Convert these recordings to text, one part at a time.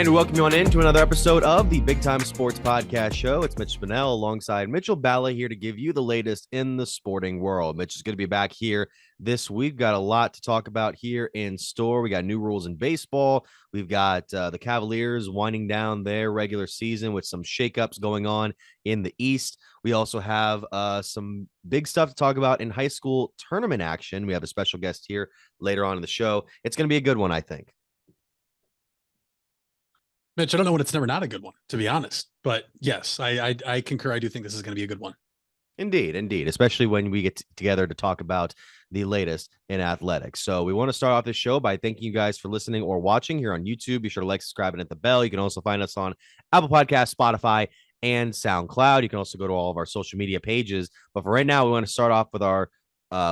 And welcome you on into another episode of the Big Time Sports Podcast Show. It's Mitch Spinell alongside Mitchell Balla here to give you the latest in the sporting world. Mitch is going to be back here this week. Got a lot to talk about here in store. We got new rules in baseball. We've got the Cavaliers winding down their regular season with some shakeups going on in the East. We also have some big stuff to talk about in high school tournament action. We have a special guest here later on in the show. It's going to be a good one, I think. Mitch, I don't know when it's never not a good one, to be honest. But yes, I concur. I do think this is going to be a good one. Indeed, especially when we get together to talk about the latest in athletics. So we want to start off this show by thanking you guys for listening or watching here on YouTube. Be sure to like, subscribe, and hit the bell. You can also find us on Apple Podcasts, Spotify, and SoundCloud. You can also go to all of our social media pages. But for right now, we want to start off with our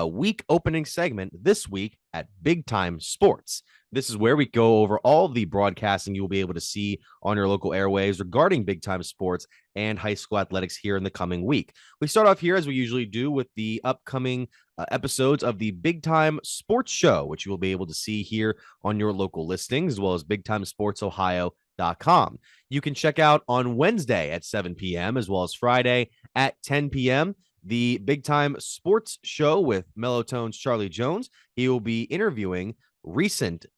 week opening segment this week at Big Time Sports. This is where we go over all the broadcasting you will be able to see on your local airwaves regarding big time sports and high school athletics here in the coming week. We start off here, as we usually do, with the upcoming episodes of the Big Time Sports Show, which you will be able to see here on your local listings, as well as BigTimeSportsOhio.com. You can check out on Wednesday at 7 p.m., as well as Friday at 10 p.m., the Big Time Sports Show with Mellow-Tone's Charlie Jones. He will be interviewing recently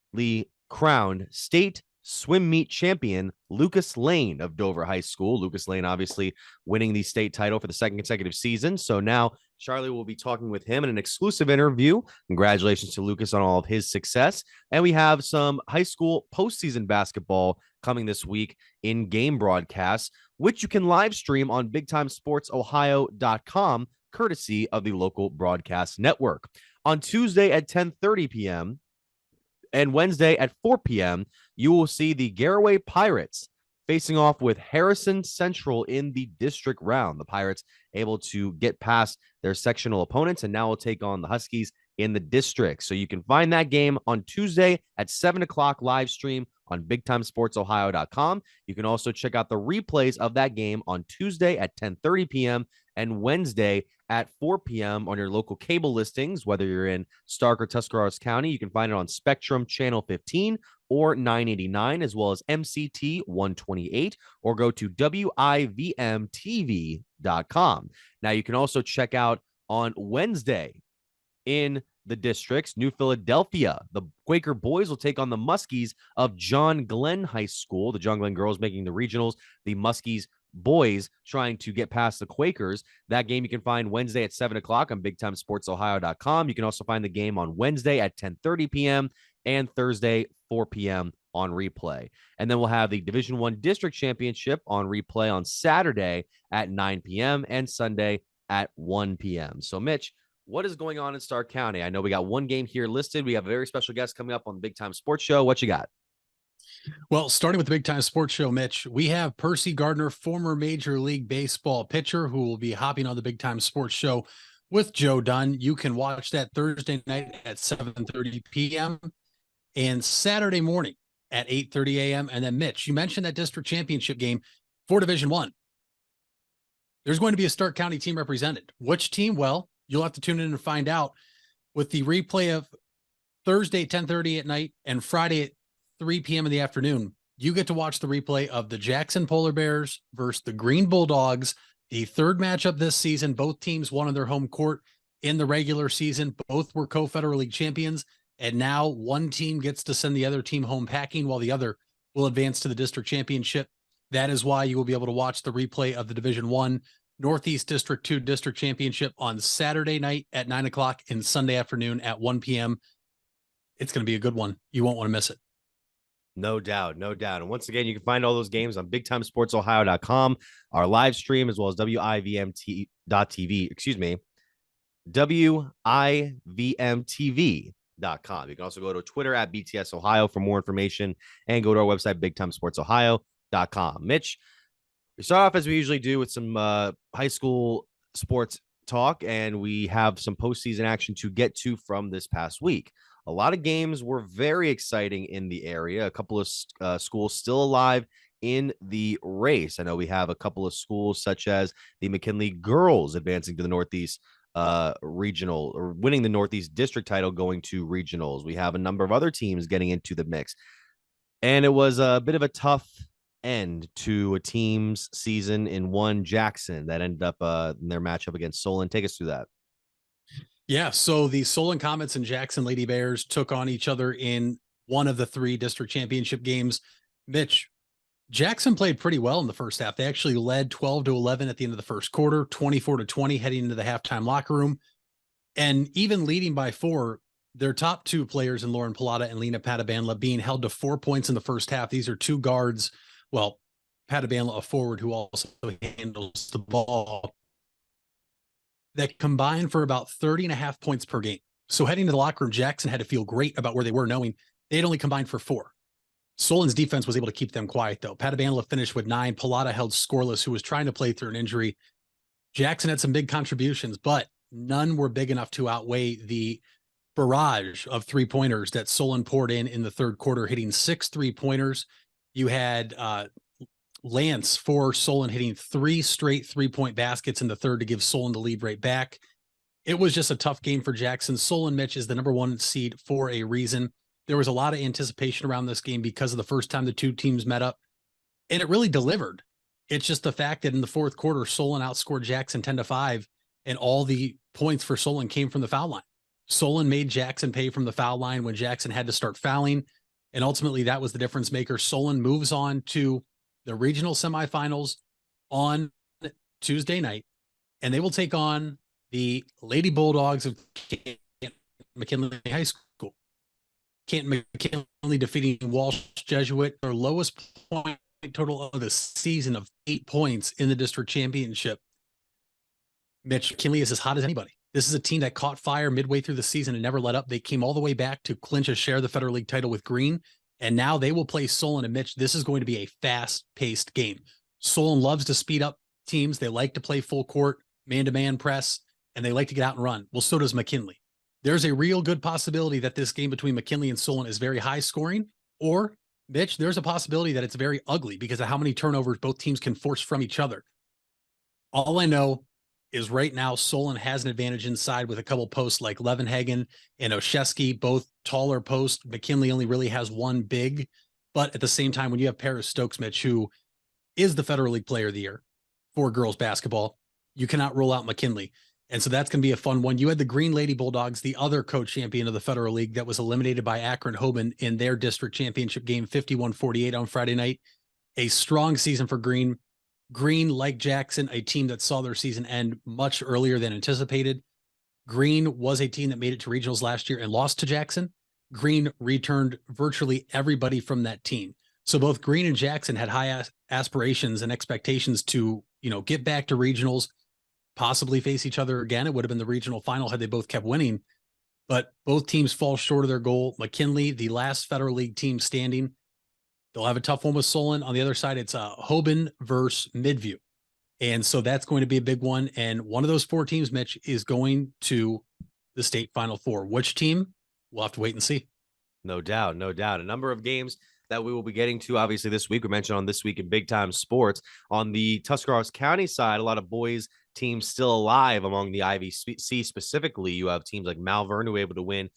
crowned state swim meet champion Lucas Lane of Dover High School. Lucas Lane obviously winning the state title for the second consecutive season. So now Charlie will be talking with him in an exclusive interview. Congratulations to Lucas on all of his success. And we have some high school postseason basketball coming this week in game broadcasts, which you can live stream on BigTimeSportsOhio.com, courtesy of the local broadcast network. On Tuesday at 10:30 p.m., and Wednesday at 4 p.m., you will see the Garaway Pirates facing off with Harrison Central in the district round. The Pirates able to get past their sectional opponents and now will take on the Huskies in the district. So you can find that game on Tuesday at 7 o'clock live stream on BigTimeSportsOhio.com. You can also check out the replays of that game on Tuesday at 10:30 p.m. and Wednesday at 4 p.m. on your local cable listings, whether you're in Stark or Tuscarawas County. You can find it on Spectrum Channel 15 or 989, as well as MCT 128, or go to WIVMTV.com. Now, you can also check out on Wednesday in the districts, New Philadelphia. The Quaker boys will take on the Muskies of John Glenn High School. The John Glenn girls making the regionals. The Muskies boys trying to get past the Quakers. That game you can find Wednesday at 7 o'clock on BigTimeSportsOhio.com. You can also find the game on Wednesday at 10:30 p.m. and Thursday 4 p.m. on replay. And then we'll have the Division I District Championship on replay on Saturday at 9 p.m. and Sunday at 1 p.m. So, Mitch, what is going on in Stark County? I know we got one game here listed. We have a very special guest coming up on the Big Time Sports Show. What you got? Well, starting with the Big Time Sports Show, Mitch, we have Percy Gardner, former Major League Baseball pitcher, who will be hopping on the Big Time Sports Show with Joe Dunn. You can watch that Thursday night at 7:30 p.m. and Saturday morning at 8:30 a.m. And then, Mitch, you mentioned that district championship game for Division I. There's going to be a Stark County team represented. Which team? Well, you'll have to tune in and find out with the replay of Thursday at 10:30 at night and Friday at 3 p.m. in the afternoon. You get to watch the replay of the Jackson Polar Bears versus the Green Bulldogs, the third matchup this season. Both teams won on their home court in the regular season. Both were co-Federal League champions. And now one team gets to send the other team home packing while the other will advance to the district championship. That is why you will be able to watch the replay of the Division I Northeast District 2 District Championship on Saturday night at 9 o'clock and Sunday afternoon at 1 p.m. It's going to be a good one. You won't want to miss it. No doubt. And once again, you can find all those games on BigTimeSportsOhio.com, our live stream, as well as WIVMT.TV, WIVMTV.com. You can also go to Twitter at BTS Ohio for more information and go to our website, BigTimeSportsOhio.com. Mitch, we start off as we usually do with some high school sports talk, and we have some postseason action to get to from this past week. A lot of games were very exciting in the area. A couple of schools still alive in the race. I know we have a couple of schools such as the McKinley girls advancing to the Northeast regional, or winning the Northeast district title, going to regionals. We have a number of other teams getting into the mix. And it was a bit of a tough end to a team's season in one Jackson that ended up in their matchup against Solon. Take us through that. Yeah, so the Solon Comets and Jackson Lady Bears took on each other in one of the three district championship games. Mitch, Jackson played pretty well in the first half. They actually led 12-11 at the end of the first quarter, 24-20 heading into the halftime locker room. And even leading by 4, their top 2 players in Lauren Pilata and Lena Patabanla being held to 4 points in the first half. These are 2 guards. Well, Patabanla, a forward who also handles the ball, that combined for about 30.5 points per game. So heading to the locker room, Jackson had to feel great about where they were, knowing they had only combined for 4. Solon's defense was able to keep them quiet, though. Patabanla finished with 9. Pilata held scoreless, who was trying to play through an injury. Jackson had some big contributions, but none were big enough to outweigh the barrage of 3-pointers that Solon poured in the third quarter, hitting 6 3-pointers. You had Lance for Solon hitting 3 straight 3-point baskets in the third to give Solon the lead right back. It was just a tough game for Jackson. Solon, Mitch, is the number 1 seed for a reason. There was a lot of anticipation around this game because of the first time the two teams met up, and it really delivered. It's just the fact that in the fourth quarter, Solon outscored Jackson 10-5, and all the points for Solon came from the foul line. Solon made Jackson pay from the foul line when Jackson had to start fouling, and ultimately that was the difference maker. Solon moves on to the regional semifinals on Tuesday night, and they will take on the Lady Bulldogs of McKinley High School. Canton McKinley defeating Walsh Jesuit, their lowest point total of the season of 8 points in the district championship. Mitch, McKinley is as hot as anybody. This is a team that caught fire midway through the season and never let up. They came all the way back to clinch a share of the Federal League title with Green, and now they will play Solon. And Mitch, this is going to be a fast-paced game. Solon loves to speed up teams. They like to play full court, man-to-man press, and they like to get out and run. Well, so does McKinley. There's a real good possibility that this game between McKinley and Solon is very high scoring, or, Mitch, there's a possibility that it's very ugly because of how many turnovers both teams can force from each other. All I know is right now Solon has an advantage inside with a couple posts like Levenhagen and Oshesky, both taller posts. McKinley only really has one big, but at the same time, when you have Paris Stokes, Mitch, who is the Federal League Player of the Year for girls basketball, you cannot rule out McKinley. And so that's going to be a fun one. You had the Green Lady Bulldogs, the other co-champion of the Federal League, that was eliminated by Akron Hoban in their district championship game, 51-48 on Friday night. A strong season for Green. Green, like Jackson, a team that saw their season end much earlier than anticipated. Green was a team that made it to regionals last year and lost to Jackson. Green returned virtually everybody from that team. So both Green and Jackson had high aspirations and expectations to, get back to regionals, possibly face each other again. It would have been the regional final had they both kept winning, but both teams fall short of their goal. McKinley, the last Federal League team standing, they'll have a tough one with Solon. On the other side, it's Hoban versus Midview. And so that's going to be a big one. And one of those 4 teams, Mitch, is going to the state Final Four. Which team? We'll have to wait and see. No doubt. No doubt. A number of games that we will be getting to, obviously, this week. We mentioned on This Week in Big Time Sports. On the Tuscarawas County side, a lot of boys teams still alive among the IVC specifically. You have teams like Malvern who were able to win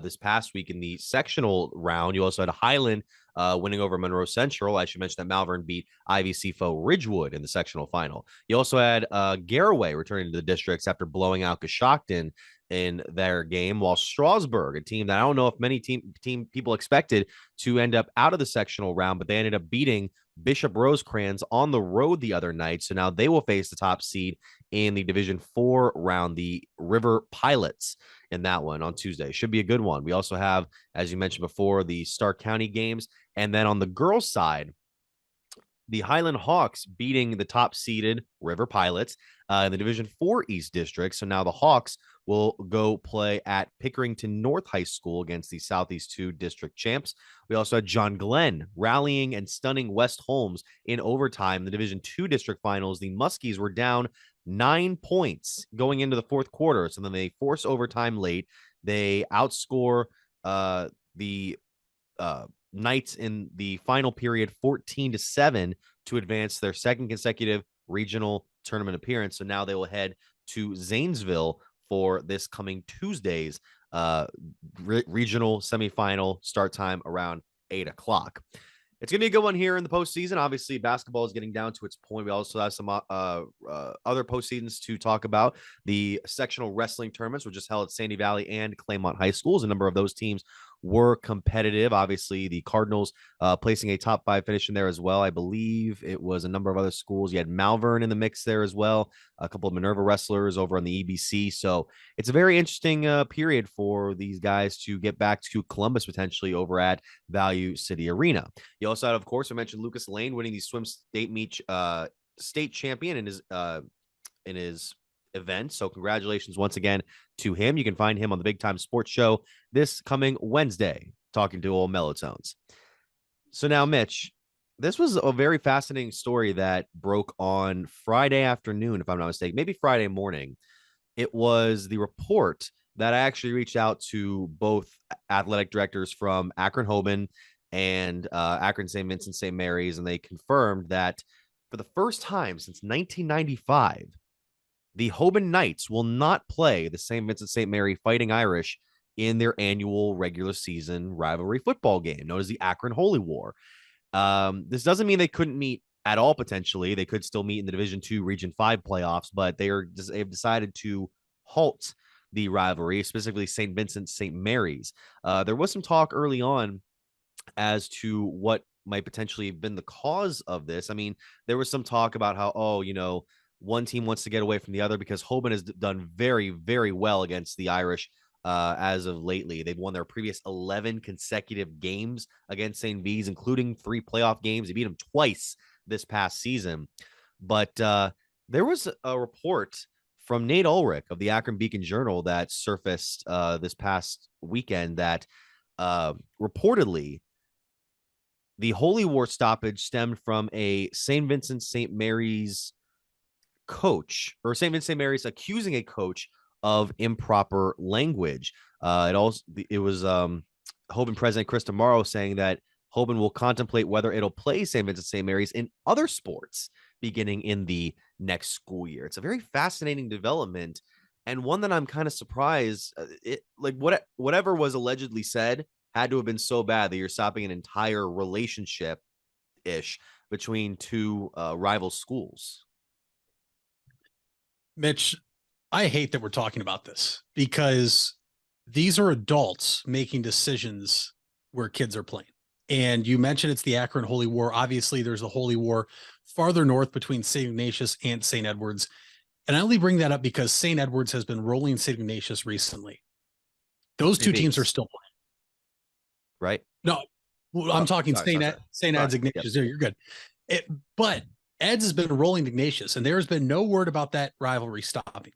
this past week in the sectional round. You also had Highland winning over Monroe Central. I should mention that Malvern beat IVC foe Ridgewood in the sectional final. You also had Garaway returning to the districts after blowing out Coshocton in their game, while Strasburg, a team that I don't know if many team people expected to end up out of the sectional round, but they ended up beating Bishop Rosecrans on the road the other night. So now they will face the top seed in the Division 4 round, the River Pilots, in that one on Tuesday. Should be a good one. We also have, as you mentioned before, the Stark County games. And then on the girls' side, the Highland Hawks beating the top seeded River Pilots in the Division 4 East District. So now the Hawks will go play at Pickerington North High School against the Southeast 2 District champs. We also had John Glenn rallying and stunning West Holmes in overtime. The Division 2 District Finals, the Muskies were down 9 points going into the fourth quarter. So then they force overtime late. They outscore the Knights in the final period 14-7 to advance their second consecutive regional tournament appearance. So now they will head to Zanesville for this coming Tuesday's regional semifinal start time around 8 o'clock. It's going to be a good one here in the postseason. Obviously, basketball is getting down to its point. We also have some other postseasons to talk about. The sectional wrestling tournaments were just held at Sandy Valley and Claymont High Schools. A number of those teams were competitive. Obviously, the Cardinals placing a top 5 finish in there as well. I believe it was a number of other schools. You had Malvern in the mix there as well. A couple of Minerva wrestlers over on the EBC. So it's a very interesting period for these guys to get back to Columbus potentially over at Value City Arena. You also had, of course, I mentioned Lucas Lane winning the swim state meet state champion in his event. So congratulations once again to him. You can find him on the Big Time Sports Show this coming Wednesday, talking to old Mellotones. So now, Mitch, this was a very fascinating story that broke on Friday afternoon, if I'm not mistaken, maybe Friday morning. It was the report that I actually reached out to both athletic directors from Akron Hoban and Akron St. Vincent St. Mary's, and they confirmed that for the first time since 1995, the Hoban Knights will not play the St. Vincent St. Mary Fighting Irish in their annual regular season rivalry football game, known as the Akron Holy War. This doesn't mean they couldn't meet at all. Potentially, they could still meet in the Division II, Region 5 playoffs, but they've decided to halt the rivalry, specifically St. Vincent St. Mary's. There was some talk early on as to what might potentially have been the cause of this. I mean, there was some talk about how, one team wants to get away from the other because Hoban has done very, very well against the Irish as of lately. They've won their previous 11 consecutive games against St. V's, including 3 playoff games. They beat them twice this past season. But there was a report from Nate Ulrich of the Akron Beacon Journal that surfaced this past weekend that reportedly the Holy War stoppage stemmed from a St. Vincent St. Mary's coach, or St. Vincent St. Mary's accusing a coach of improper language. It was Hoban President Chris DeMauro saying that Hoban will contemplate whether it'll play St. Vincent St. Mary's in other sports beginning in the next school year. It's a very fascinating development, and one that I'm kind of surprised. Whatever was allegedly said had to have been so bad that you're stopping an entire relationship ish between two rival schools. Mitch, I hate that we're talking about this because these are adults making decisions where kids are playing. And you mentioned it's the Akron Holy War. Obviously, there's a Holy War farther north between St. Ignatius and St. Edward's. And I only bring that up because St. Edward's has been rolling St. Ignatius recently. Those two teams are still playing. Right? No, I'm talking St. Ed's Ignatius. There, you're good. But Ed's has been rolling Ignatius, and there's been no word about that rivalry stopping.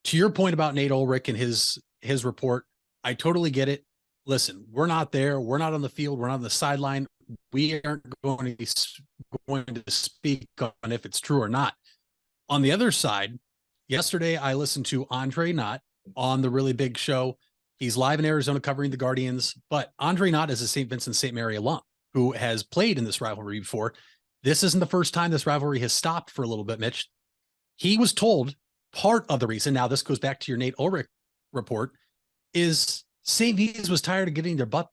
To your point about Nate Ulrich and his report, I totally get it. Listen, we're not there. We're not on the field. We're not on the sideline. We aren't going to speak on if it's true or not. On the other side, yesterday I listened to Andre Knott on the Really Big Show. He's live in Arizona covering the Guardians, but Andre Knott is a St. Vincent St. Mary alum who has played in this rivalry before. This isn't the first time this rivalry has stopped for a little bit, Mitch. He was told part of the reason, now this goes back to your Nate Ulrich report, is St. V's was tired of getting their butt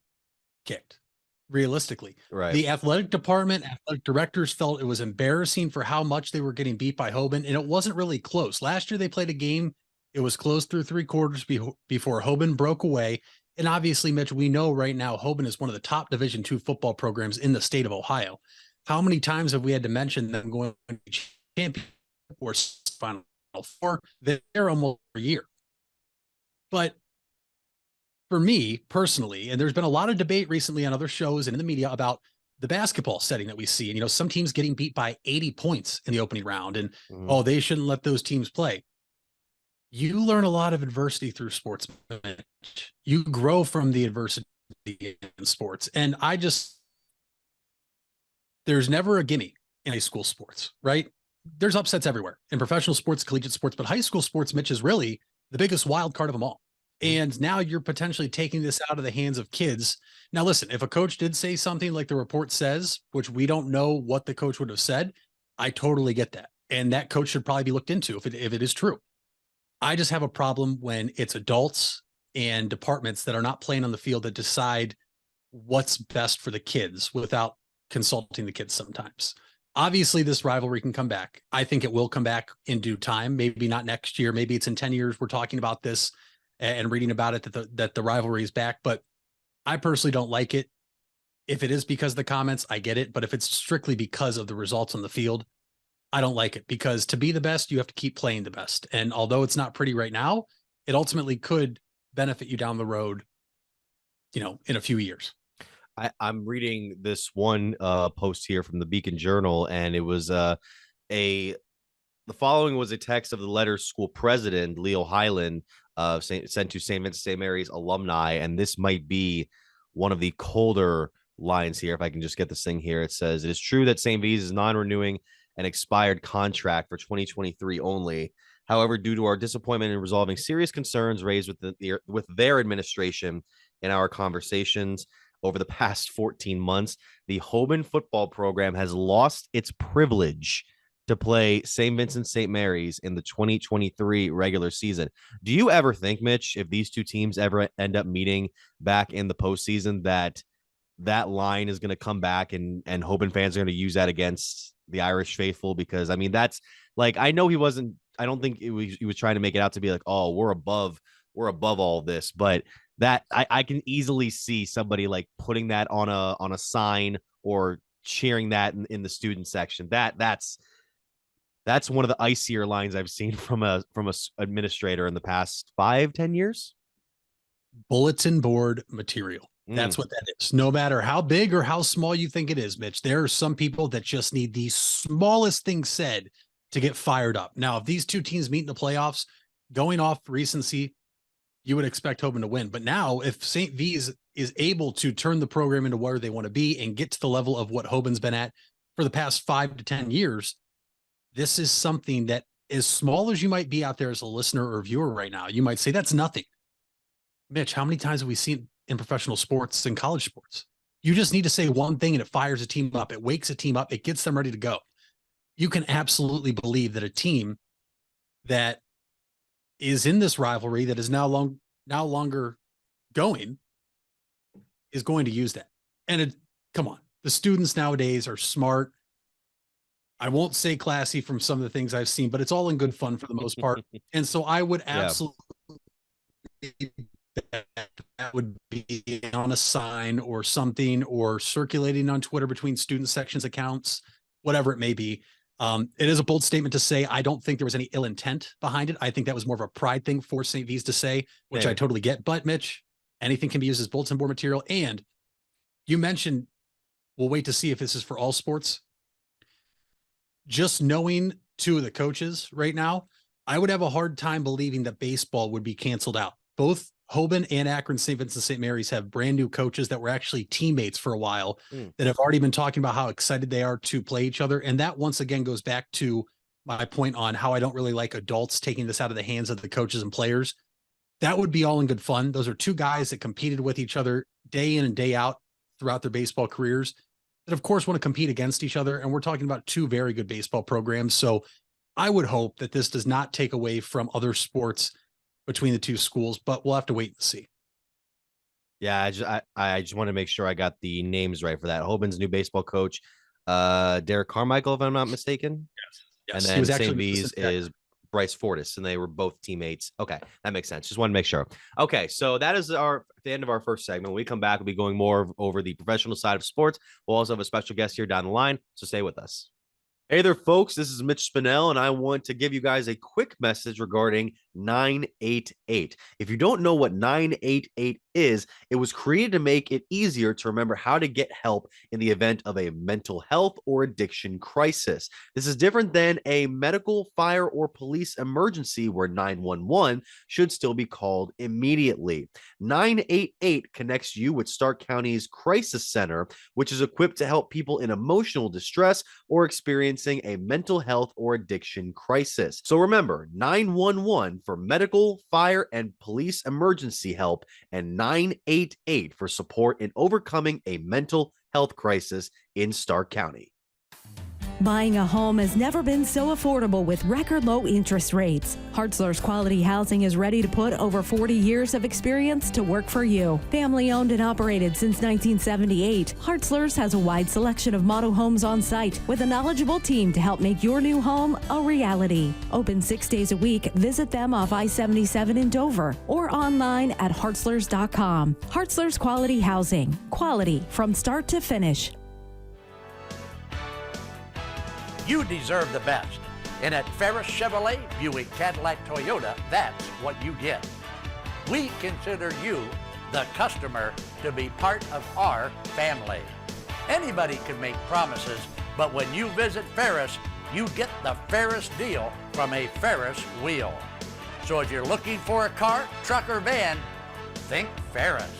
kicked, realistically. Right. The athletic department, athletic directors felt it was embarrassing for how much they were getting beat by Hoban, and it wasn't really close. Last year they played a game. It was close through 3 quarters before Hoban broke away. And obviously, Mitch, we know right now Hoban is one of the top Division II football programs in the state of Ohio. How many times have we had to mention them going to champion or Final Four? They're almost a year. But for me personally, and there's been a lot of debate recently on other shows and in the media about the basketball setting that we see. And, some teams getting beat by 80 points in the opening round and, they shouldn't let those teams play. You learn a lot of adversity through sports. You grow from the adversity in sports. And there's never a gimme in high school sports, right? There's upsets everywhere in professional sports, collegiate sports, but high school sports, Mitch, is really the biggest wild card of them all. And now you're potentially taking this out of the hands of kids. Now, listen, if a coach did say something like the report says, which we don't know what the coach would have said, I totally get that. And that coach should probably be looked into if it is true. I just have a problem when it's adults and departments that are not playing on the field that decide what's best for the kids without consulting the kids sometimes. Obviously, this rivalry can come back. I think it will come back in due time. Maybe not next year. Maybe it's in 10 years. We're talking about this and reading about it that the rivalry is back. But I personally don't like it. If it is because of the comments, I get it. But if it's strictly because of the results on the field, I don't like it, because to be the best, you have to keep playing the best. And although it's not pretty right now, it ultimately could benefit you down the road, in a few years. I'm reading this one post here from the Beacon Journal, and it was the following was a text of the Letters School president, Leo Highland, sent to St. Vincent St. Mary's alumni. And this might be one of the colder lines here. If I can just get this thing here, it says, "It is true that St. V's is non-renewing an expired contract for 2023 only. However, due to our disappointment in resolving serious concerns raised with their administration in our conversations over the past 14 months, the Hoban football program has lost its privilege to play St. Vincent St. Mary's in the 2023 regular season." Do you ever think, Mitch, if these two teams ever end up meeting back in the postseason, that line is going to come back and Hoban fans are going to use that against the Irish faithful? Because I mean, that's like, I know I don't think he was trying to make it out to be like, oh, we're above all this, but that I can easily see somebody like putting that on a sign or cheering that in the student section. That's one of the icier lines I've seen from a administrator in the past 5-10 years. Bulletin board material. That's what that is. No matter how big or how small you think it is, Mitch, there are some people that just need the smallest thing said to get fired up. Now, if these two teams meet in the playoffs, going off recency, you would expect Hoban to win. But now, if St. V's is able to turn the program into where they want to be and get to the level of what Hoban's been at for the past 5 to 10 years, this is something that, as small as you might be out there as a listener or viewer right now, you might say that's nothing. Mitch, how many times have we seen in professional sports and college sports? You just need to say one thing and it fires a team up. It wakes a team up. It gets them ready to go. You can absolutely believe that a team that is in this rivalry that is now longer going is going to use that. And come on, the students nowadays are smart. I won't say classy from some of the things I've seen, but it's all in good fun for the most part. And so I would absolutely that would be on a sign or something, or circulating on Twitter between student sections accounts, whatever it may be. It is a bold statement to say. I don't think there was any ill intent behind it. I think that was more of a pride thing for St. V's to say, which I totally get. But Mitch, anything can be used as bulletin board material. And you mentioned, we'll wait to see if this is for all sports. Just knowing two of the coaches right now, I would have a hard time believing that baseball would be canceled out. Both Hoban and Akron St. Vincent St. Mary's have brand new coaches that were actually teammates for a while that have already been talking about how excited they are to play each other. And that once again goes back to my point on how I don't really like adults taking this out of the hands of the coaches and players. That would be all in good fun. Those are two guys that competed with each other day in and day out throughout their baseball careers that of course want to compete against each other. And we're talking about two very good baseball programs. So I would hope that this does not take away from other sports between the two schools, but we'll have to wait and see. Yeah, I just want to make sure I got the names right for that. Hoban's new baseball coach, Derek Carmichael, if I'm not mistaken. Yes. And then St. V's is Bryce Fortis, and they were both teammates. Okay, that makes sense. Just want to make sure. Okay, so that is the end of our first segment. When we come back, we'll be going more over the professional side of sports. We'll also have a special guest here down the line, so stay with us. Hey there, folks. This is Mitch Spinell, and I want to give you guys a quick message regarding 988. If you don't know what 988 is, it was created to make it easier to remember how to get help in the event of a mental health or addiction crisis. This is different than a medical, fire, or police emergency where 911 should still be called immediately. 988 connects you with Stark County's Crisis Center, which is equipped to help people in emotional distress or experiencing a mental health or addiction crisis. So remember, 911 for medical, fire, and police emergency help, and 988 for support in overcoming a mental health crisis in Stark County. Buying a home has never been so affordable with record low interest rates. Hartzler's Quality Housing is ready to put over 40 years of experience to work for you. Family owned and operated since 1978, Hartzler's has a wide selection of model homes on site with a knowledgeable team to help make your new home a reality. Open 6 days a week, visit them off I-77 in Dover or online at hartzlers.com. Hartzler's Quality Housing. Quality from start to finish. You deserve the best. And at Ferris Chevrolet, Buick, Cadillac, Toyota, that's what you get. We consider you, the customer, to be part of our family. Anybody can make promises, but when you visit Ferris, you get the Ferris deal from a Ferris wheel. So if you're looking for a car, truck, or van, think Ferris.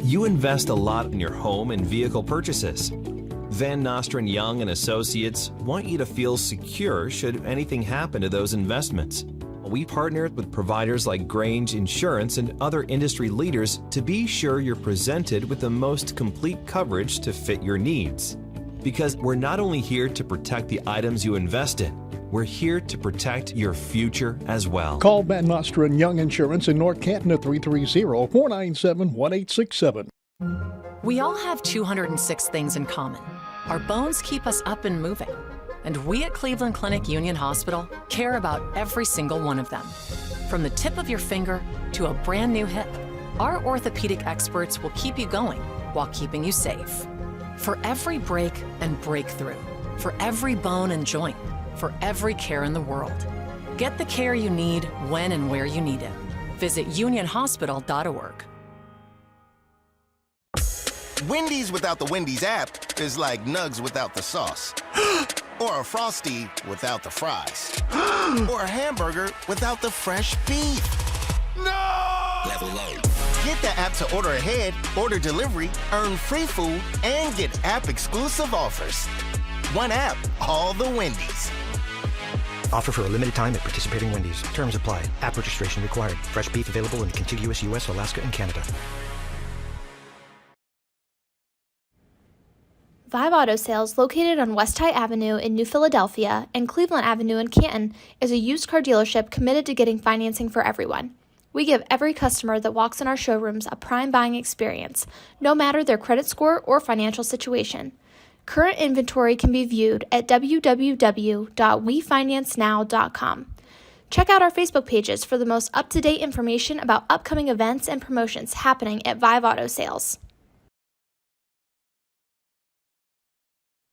You invest a lot in your home and vehicle purchases. Van Nostrand Young and Associates want you to feel secure should anything happen to those investments. We partnered with providers like Grange Insurance and other industry leaders to be sure you're presented with the most complete coverage to fit your needs. Because we're not only here to protect the items you invest in, we're here to protect your future as well. Call Van Nostrand Young Insurance in North Canton at 330-497-1867. We all have 206 things in common. Our bones keep us up and moving. And we at Cleveland Clinic Union Hospital care about every single one of them. From the tip of your finger to a brand new hip, our orthopedic experts will keep you going while keeping you safe. For every break and breakthrough, for every bone and joint, for every care in the world. Get the care you need when and where you need it. Visit unionhospital.org. Wendy's without the Wendy's app is like Nugs without the sauce. Or a Frosty without the fries. Or a hamburger without the fresh beef. No! Level up. Get the app to order ahead, order delivery, earn free food, and get app-exclusive offers. One app, all the Wendy's. Offer for a limited time at participating Wendy's. Terms apply. App registration required. Fresh beef available in the contiguous U.S., Alaska, and Canada. Vive Auto Sales, located on West High Avenue in New Philadelphia and Cleveland Avenue in Canton, is a used car dealership committed to getting financing for everyone. We give every customer that walks in our showrooms a prime buying experience, no matter their credit score or financial situation. Current inventory can be viewed at www.wefinancenow.com. Check out our Facebook pages for the most up-to-date information about upcoming events and promotions happening at Vive Auto Sales.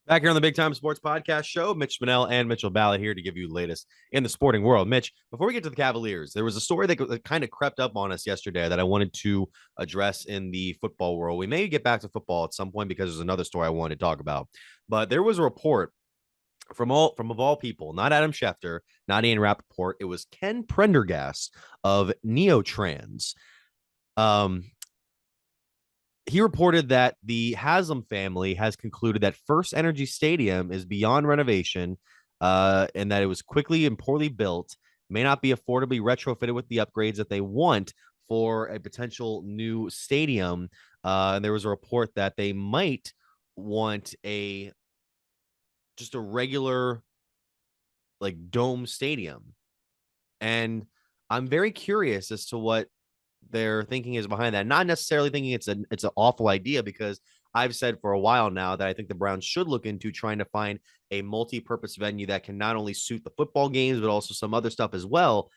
Back here on the Big Time Sports Podcast Show, Mitch Spinell and Mitchell Ballard here to give you the latest in the sporting world. Mitch, before we get to the Cavaliers, there was a story that kind of crept up on us yesterday that I wanted to address in the football world. We may get back to football at some point because there's another story I wanted to talk about. But there was a report from of all people, not Adam Schefter, not Ian Rappaport. It was Ken Prendergast of Neotrans. He reported that the Haslam family has concluded that First Energy Stadium is beyond renovation and that it was quickly and poorly built, may not be affordably retrofitted with the upgrades that they want for a potential new stadium. And there was a report that they might want just a regular like dome stadium. And I'm very curious as to what their thinking is behind that. Not necessarily thinking it's an awful idea, because I've said for a while now that I think the Browns should look into trying to find a multi-purpose venue that can not only suit the football games, but also some other stuff as well.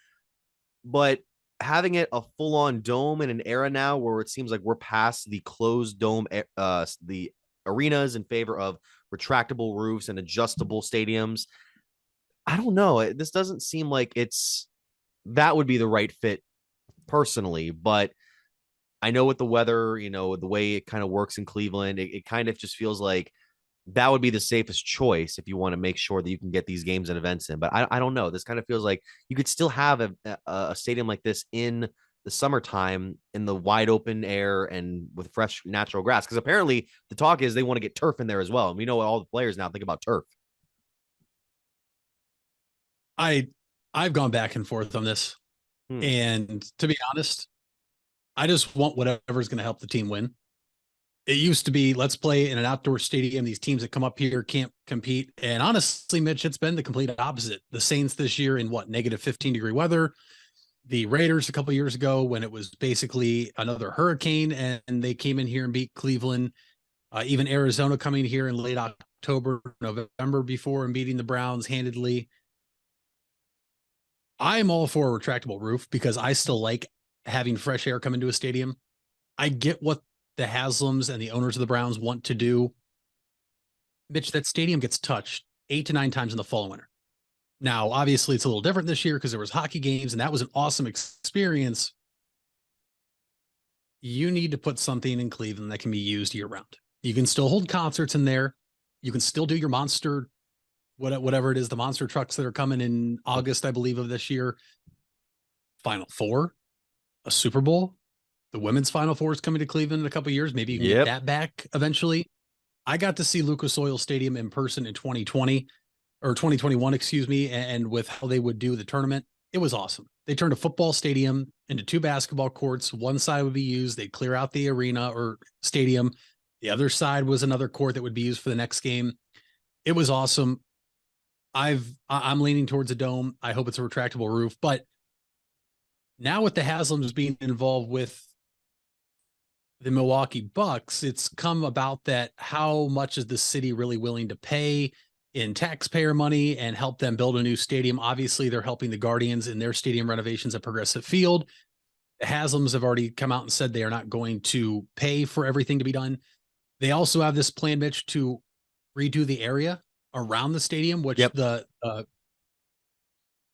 But having it a full-on dome in an era now where it seems like we're past the closed dome, the arenas in favor of retractable roofs and adjustable stadiums. I don't know. This doesn't seem like that would be the right fit personally, but I know with the weather, the way it kind of works in Cleveland, it kind of just feels like that would be the safest choice if you want to make sure that you can get these games and events in. But I don't know. This kind of feels like you could still have a stadium like this in the summertime in the wide open air and with fresh natural grass. Because apparently the talk is they want to get turf in there as well. And we know all the players now think about turf. I've gone back and forth on this. And to be honest, I just want whatever's going to help the team win. It used to be, let's play in an outdoor stadium. These teams that come up here can't compete. And honestly, Mitch, it's been the complete opposite. The Saints this year in negative 15-degree weather. The Raiders a couple of years ago when it was basically another hurricane and they came in here and beat Cleveland. Even Arizona coming here in late October, November before and beating the Browns handedly. I am all for a retractable roof because I still like having fresh air come into a stadium. I get what the Haslams and the owners of the Browns want to do. Mitch, that stadium gets touched 8 to 9 times in the fall and winter. Now, obviously, it's a little different this year because there was hockey games, and that was an awesome experience. You need to put something in Cleveland that can be used year-round. You can still hold concerts in there. You can still do your monster, whatever it is, the monster trucks that are coming in August, I believe, of this year. Final Four, a Super Bowl. The women's Final Four is coming to Cleveland in a couple of years. Maybe you can get that back eventually. I got to see Lucas Oil Stadium in person in 2020 or 2021, excuse me. And with how they would do the tournament, it was awesome. They turned a football stadium into 2 basketball courts. One side would be used. They'd clear out the arena or stadium. The other side was another court that would be used for the next game. It was awesome. I'm leaning towards a dome. I hope it's a retractable roof, but now with the Haslams being involved with the Milwaukee Bucks, it's come about that how much is the city really willing to pay in taxpayer money and help them build a new stadium? Obviously, they're helping the Guardians in their stadium renovations at Progressive Field. The Haslams have already come out and said they are not going to pay for everything to be done. They also have this plan, Mitch, to redo the area around the stadium, which the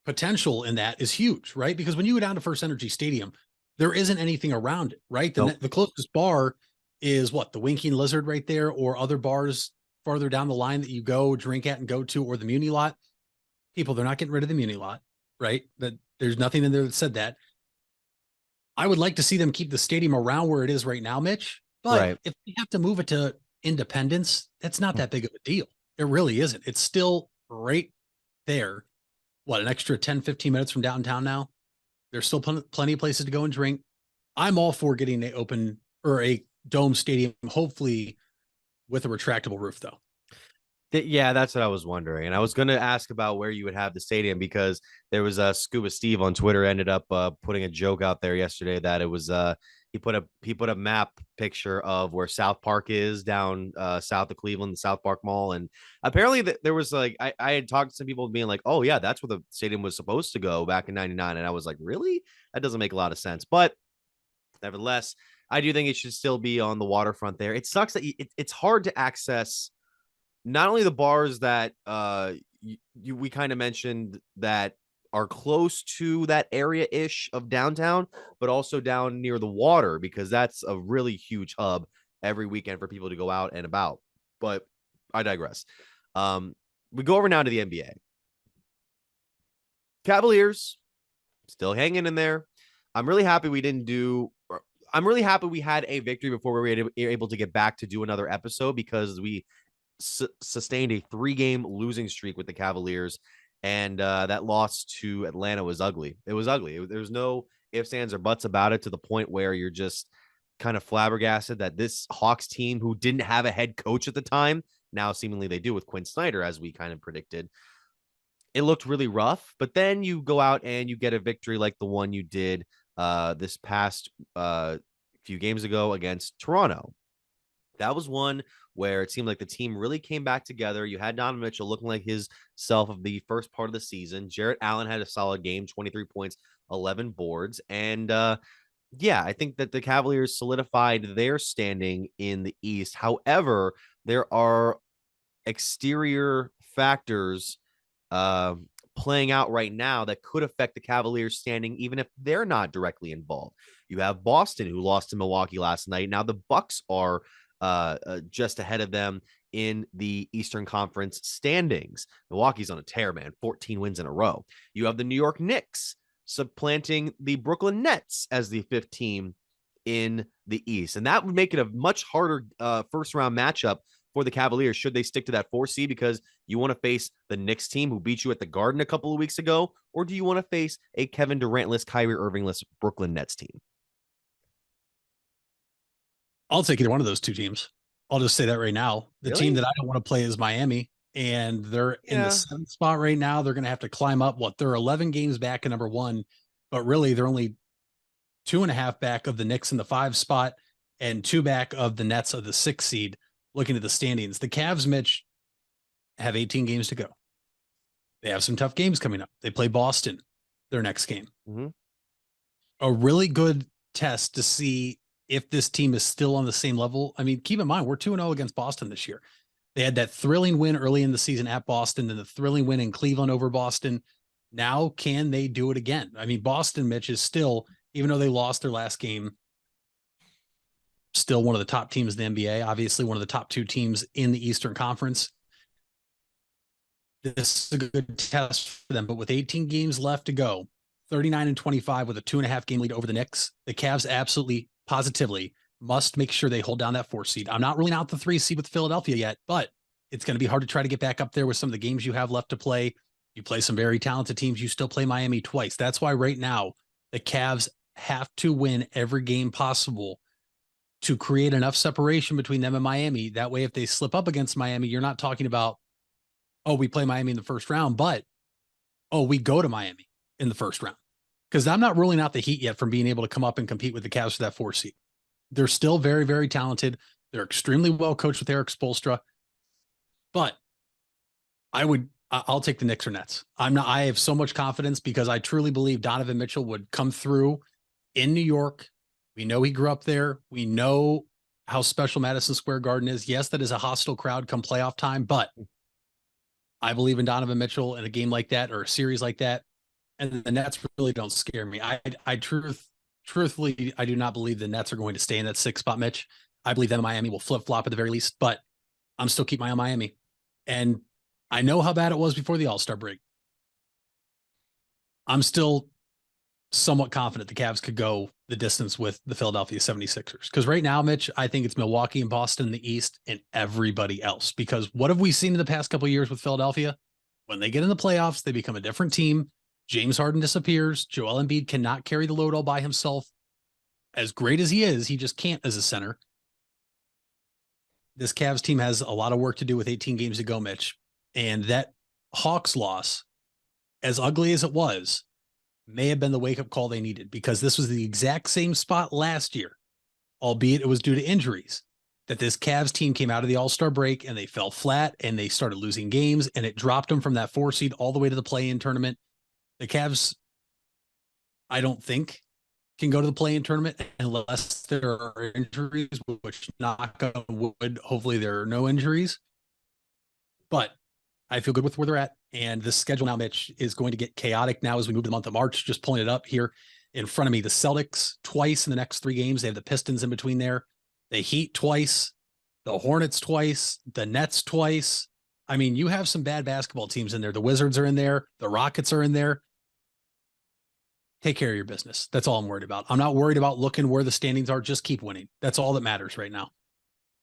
potential in that is huge, right? Because when you go down to First Energy Stadium, there isn't anything around it, right? The closest bar is the Winking Lizard right there, or other bars farther down the line that you go drink at and go to, or the Muni lot. People, they're not getting rid of the Muni lot, right? That there's nothing in there that said that. I would like to see them keep the stadium around where it is right now, Mitch. But if we have to move it to Independence, that's not that big of a deal. It really isn't. It's still right there. An extra 10, 15 minutes from downtown now? There's still plenty of places to go and drink. I'm all for getting a open or a dome stadium, hopefully with a retractable roof, though. Yeah, that's what I was wondering. And I was going to ask about where you would have the stadium, because there was a Scuba Steve on Twitter ended up putting a joke out there yesterday that it was he put a map picture of where South Park is down south of Cleveland, the South Park Mall. And apparently there was I had talked to some people being like, oh yeah, that's where the stadium was supposed to go back in 99. And I was like, really? That doesn't make a lot of sense. But nevertheless, I do think it should still be on the waterfront there. It sucks that it's hard to access not only the bars that we kind of mentioned that are close to that area-ish of downtown, but also down near the water, because that's a really huge hub every weekend for people to go out and about. But I digress. We go over now to the NBA. Cavaliers still hanging in there. I'm really happy we had a victory before we were able to get back to do another episode, because we sustained a 3-game losing streak with the Cavaliers. And that loss to Atlanta was ugly. It was ugly. There was no ifs, ands, or buts about it, to the point where you're just kind of flabbergasted that this Hawks team, who didn't have a head coach at the time, now seemingly they do with Quinn Snyder, as we kind of predicted. It looked really rough, but then you go out and you get a victory like the one you did this past few games ago against Toronto. That was one where it seemed like the team really came back together. You had Donovan Mitchell looking like his self of the first part of the season. Jarrett Allen had a solid game, 23 points, 11 boards. And I think that the Cavaliers solidified their standing in the East. However, there are exterior factors playing out right now that could affect the Cavaliers standing, even if they're not directly involved. You have Boston, who lost to Milwaukee last night. Now the Bucks are just ahead of them in the Eastern Conference standings. Milwaukee's on a tear, man, 14 wins in a row. You have the New York Knicks supplanting the Brooklyn Nets as the 5th team in the East. And that would make it a much harder first round matchup for the Cavaliers, should they stick to that 4 seed, because you want to face the Knicks team who beat you at the Garden a couple of weeks ago, or do you want to face a Kevin Durant-less, Kyrie Irving-less Brooklyn Nets team? I'll take either one of those two teams. I'll just say that right now. The Really? team that I don't want to play is Miami, and they're in the 7th spot right now. They're going to have to climb up. They're 11 games back in number 1, but really they're only 2.5 back of the Knicks in the 5 spot and 2 back of the Nets of the 6 seed. Looking at the standings, the Cavs, Mitch, have 18 games to go. They have some tough games coming up. They play Boston their next game. Mm-hmm. A really good test to see if this team is still on the same level. I mean, keep in mind, we're 2-0 against Boston this year. They had that thrilling win early in the season at Boston, then the thrilling win in Cleveland over Boston. Now, can they do it again? I mean, Boston, Mitch, is still, even though they lost their last game, still one of the top teams in the NBA, obviously one of the top 2 teams in the Eastern Conference. This is a good test for them, but with 18 games left to go, 39-25 with a 2.5 game lead over the Knicks, the Cavs absolutely, positively must make sure they hold down that 4 seed. I'm not ruling out the 3 seed with Philadelphia yet, but it's going to be hard to try to get back up there with some of the games you have left to play. You play some very talented teams. You still play Miami twice. That's why right now the Cavs have to win every game possible to create enough separation between them and Miami. That way, if they slip up against Miami, you're not talking about, oh, we play Miami in the first round, but, oh, we go to Miami in the first round. Because I'm not ruling out the Heat yet from being able to come up and compete with the Cavs for that 4 seed. They're still very, very talented. They're extremely well coached with Eric Spoelstra. But I'll take the Knicks or Nets. I have so much confidence because I truly believe Donovan Mitchell would come through in New York. We know he grew up there. We know how special Madison Square Garden is. Yes, that is a hostile crowd come playoff time, but I believe in Donovan Mitchell in a game like that or a series like that. And the Nets really don't scare me. Truthfully, I do not believe the Nets are going to stay in that 6th spot, Mitch. I believe that Miami will flip-flop at the very least, but I'm still keeping my eye on Miami. And I know how bad it was before the All-Star break. I'm still somewhat confident the Cavs could go the distance with the Philadelphia 76ers. Because right now, Mitch, I think it's Milwaukee and Boston in the East and everybody else. Because what have we seen in the past couple of years with Philadelphia? When they get in the playoffs, they become a different team. James Harden disappears. Joel Embiid cannot carry the load all by himself. As great as he is, he just can't as a center. This Cavs team has a lot of work to do with 18 games to go, Mitch. And that Hawks loss, as ugly as it was, may have been the wake-up call they needed, because this was the exact same spot last year, albeit it was due to injuries, that this Cavs team came out of the All-Star break and they fell flat and they started losing games, and it dropped them from that 4 seed all the way to the play-in tournament. The Cavs, I don't think, can go to the play-in tournament unless there are injuries, which, knock on wood, hopefully there are no injuries. But I feel good with where they're at. And the schedule now, Mitch, is going to get chaotic now as we move to the month of March. Just pulling it up here in front of me. The Celtics twice in the next 3 games. They have the Pistons in between there. The Heat twice. The Hornets twice. The Nets twice. I mean, you have some bad basketball teams in there. The Wizards are in there. The Rockets are in there. Take care of your business. That's all I'm worried about. I'm not worried about looking where the standings are. Just keep winning. That's all that matters right now.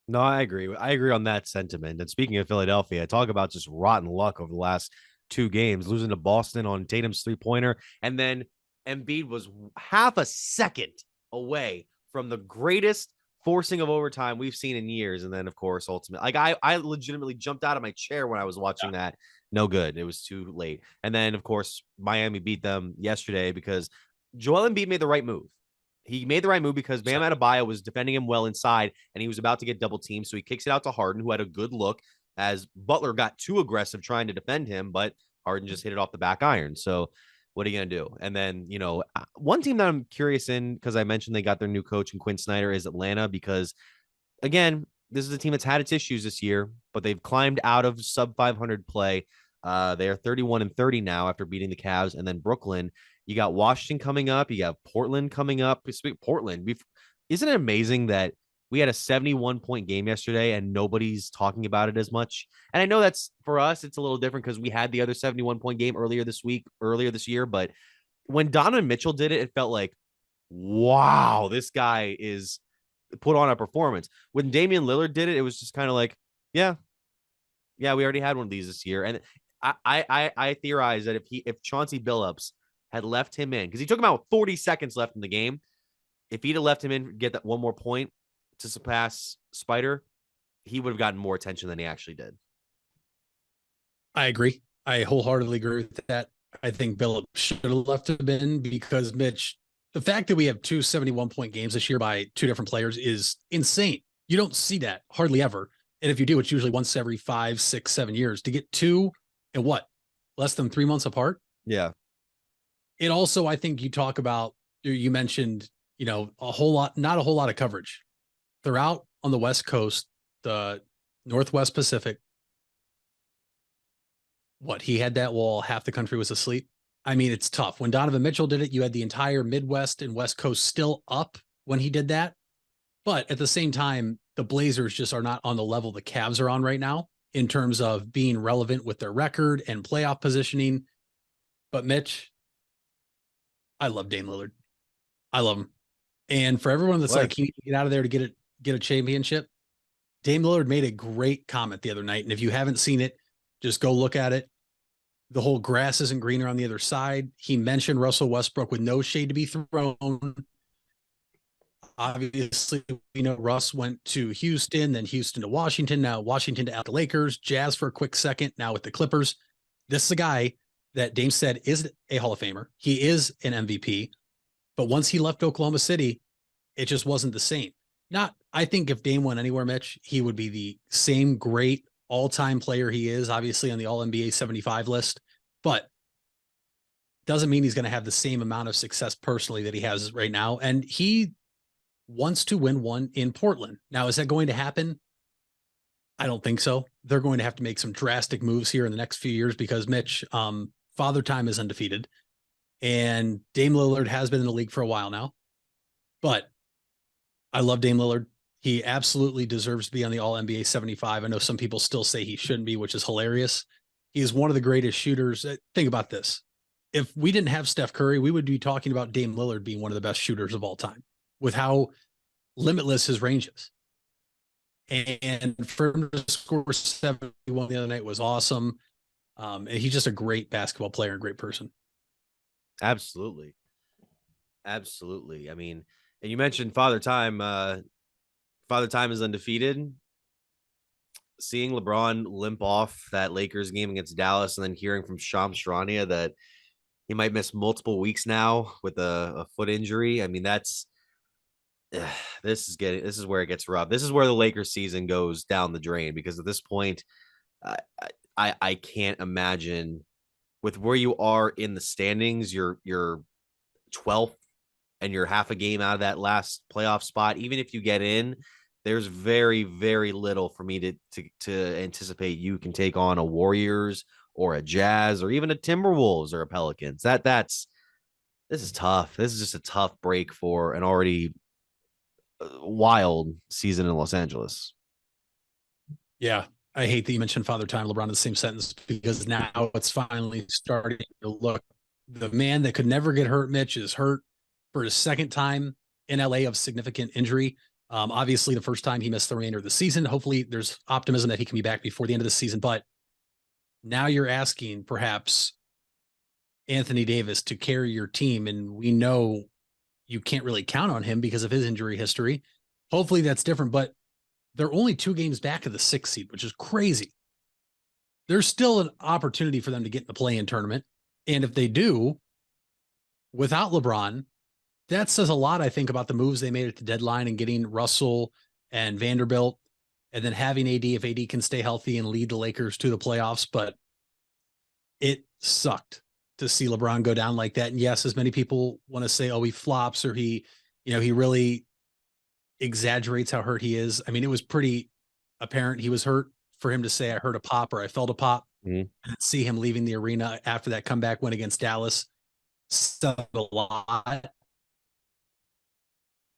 No, I agree. I agree on that sentiment. And speaking of Philadelphia, talk about just rotten luck over the last 2 games, losing to Boston on Tatum's 3-pointer. And then Embiid was half a second away from the greatest forcing of overtime we've seen in years. And then, of course, ultimately, like I legitimately jumped out of my chair when I was watching that. No good. It was too late. And then, of course, Miami beat them yesterday because Joel Embiid made the right move. He made the right move because Bam Adebayo was defending him well inside, and he was about to get double teamed. So he kicks it out to Harden, who had a good look, as Butler got too aggressive trying to defend him, but Harden just hit it off the back iron. So what are you going to do? And then, you know, one team that I'm curious in, because I mentioned they got their new coach in Quinn Snyder, is Atlanta, because, again, this is a team that's had its issues this year, but they've climbed out of sub 500 play. They are 31-30 now after beating the Cavs, and then Brooklyn. You got Washington coming up. You got Portland coming up. Portland. Isn't it amazing that we had a 71-point game yesterday and nobody's talking about it as much? And I know that's, for us, it's a little different because we had the other 71-point game earlier this year. But when Donovan Mitchell did it, it felt like, wow, this guy is put on a performance. When Damian Lillard did it, it was just kind of like, yeah, we already had one of these this year. And I theorize that if Chauncey Billups had left him in, because he took him out with 40 seconds left in the game, if he'd have left him in, get that one more point, to surpass Spider, he would have gotten more attention than he actually did. I agree. I wholeheartedly agree with that. I think Billups should have left him in because Mitch, the fact that we have 2 71-point games this year by 2 different players is insane. You don't see that hardly ever. And if you do, it's usually once every 5, 6, 7 years. To get 2 in what? Less than 3 months apart? Yeah. It also, I think you talk about, you mentioned, not a whole lot of coverage. They're out on the West Coast, the Northwest Pacific. He had that while half the country was asleep. I mean, it's tough. When Donovan Mitchell did it, you had the entire Midwest and West Coast still up when he did that. But at the same time, the Blazers just are not on the level the Cavs are on right now in terms of being relevant with their record and playoff positioning. But Mitch, I love Dame Lillard. I love him. And for everyone that's like, you need to get out of there to get a championship, Dame Lillard made a great comment the other night. And if you haven't seen it, just go look at it. The whole grass isn't greener on the other side. He mentioned Russell Westbrook with no shade to be thrown. Obviously, we know Russ went to Houston, then Houston to Washington, now Washington to the Lakers, Jazz for a quick second, now with the Clippers. This is a guy that Dame said is a Hall of Famer. He is an MVP. But once he left Oklahoma City, it just wasn't the same. I think if Dame went anywhere, Mitch, he would be the same great all-time player he is, obviously on the All-NBA 75 list, but doesn't mean he's going to have the same amount of success personally that he has right now. And he wants to win one in Portland. Now, is that going to happen? I don't think so. They're going to have to make some drastic moves here in the next few years because Mitch, Father Time is undefeated and Dame Lillard has been in the league for a while now, but I love Dame Lillard. He absolutely deserves to be on the All-NBA 75. I know some people still say he shouldn't be, which is hilarious. He is one of the greatest shooters. Think about this. If we didn't have Steph Curry, we would be talking about Dame Lillard being one of the best shooters of all time with how limitless his range is. And for him to score 71 the other night was awesome. And he's just a great basketball player and great person. Absolutely. Absolutely. I mean, and you mentioned Father Time. Father Time is undefeated. Seeing LeBron limp off that Lakers game against Dallas and then hearing from Shams Charania that he might miss multiple weeks now with a foot injury. I mean, this is where it gets rough. This is where the Lakers season goes down the drain because at this point, I can't imagine with where you are in the standings, you're 12th and you're half a game out of that last playoff spot. Even if you get in, there's very, very little for me to anticipate you can take on a Warriors or a Jazz or even a Timberwolves or a Pelicans. This is tough. This is just a tough break for an already wild season in Los Angeles. Yeah. I hate that you mentioned Father Time, LeBron in the same sentence because now it's finally starting to look. The man that could never get hurt, Mitch, is hurt for his second time in LA of significant injury. Obviously, the first time he missed the remainder of the season. Hopefully, there's optimism that he can be back before the end of the season. But now you're asking perhaps Anthony Davis to carry your team, and we know you can't really count on him because of his injury history. Hopefully, that's different. But they're only 2 games back of the 6th seed, which is crazy. There's still an opportunity for them to get in the play-in tournament. And if they do, without LeBron, that says a lot, I think, about the moves they made at the deadline and getting Russell and Vanderbilt and then having AD if AD can stay healthy and lead the Lakers to the playoffs. But it sucked to see LeBron go down like that. And yes, as many people want to say, oh, he flops or he really exaggerates how hurt he is. I mean, it was pretty apparent he was hurt for him to say, I heard a pop or I felt a pop. And see him leaving the arena after that comeback win against Dallas. Stuck a lot.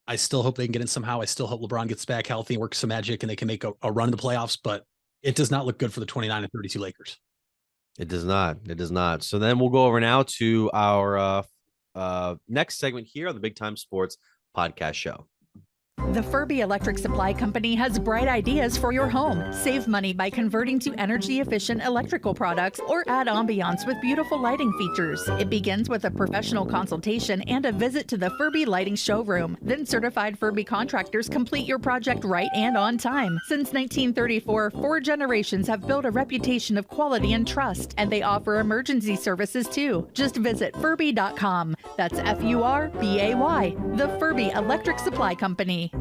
I still hope they can get in somehow. I still hope LeBron gets back healthy and works some magic and they can make a run in the playoffs, but it does not look good for the 29 and 32 Lakers. It does not. It does not. So then we'll go over now to our next segment here on the Big Time Sports Podcast Show. The Furby Electric Supply Company has bright ideas for your home. Save money by converting to energy-efficient electrical products or add ambiance with beautiful lighting features. It begins with a professional consultation and a visit to the Furby Lighting Showroom. Then certified Furby contractors complete your project right and on time. Since 1934, 4 generations have built a reputation of quality and trust, and they offer emergency services too. Just visit Furby.com. That's F-U-R-B-A-Y. The Furby Electric Supply Company.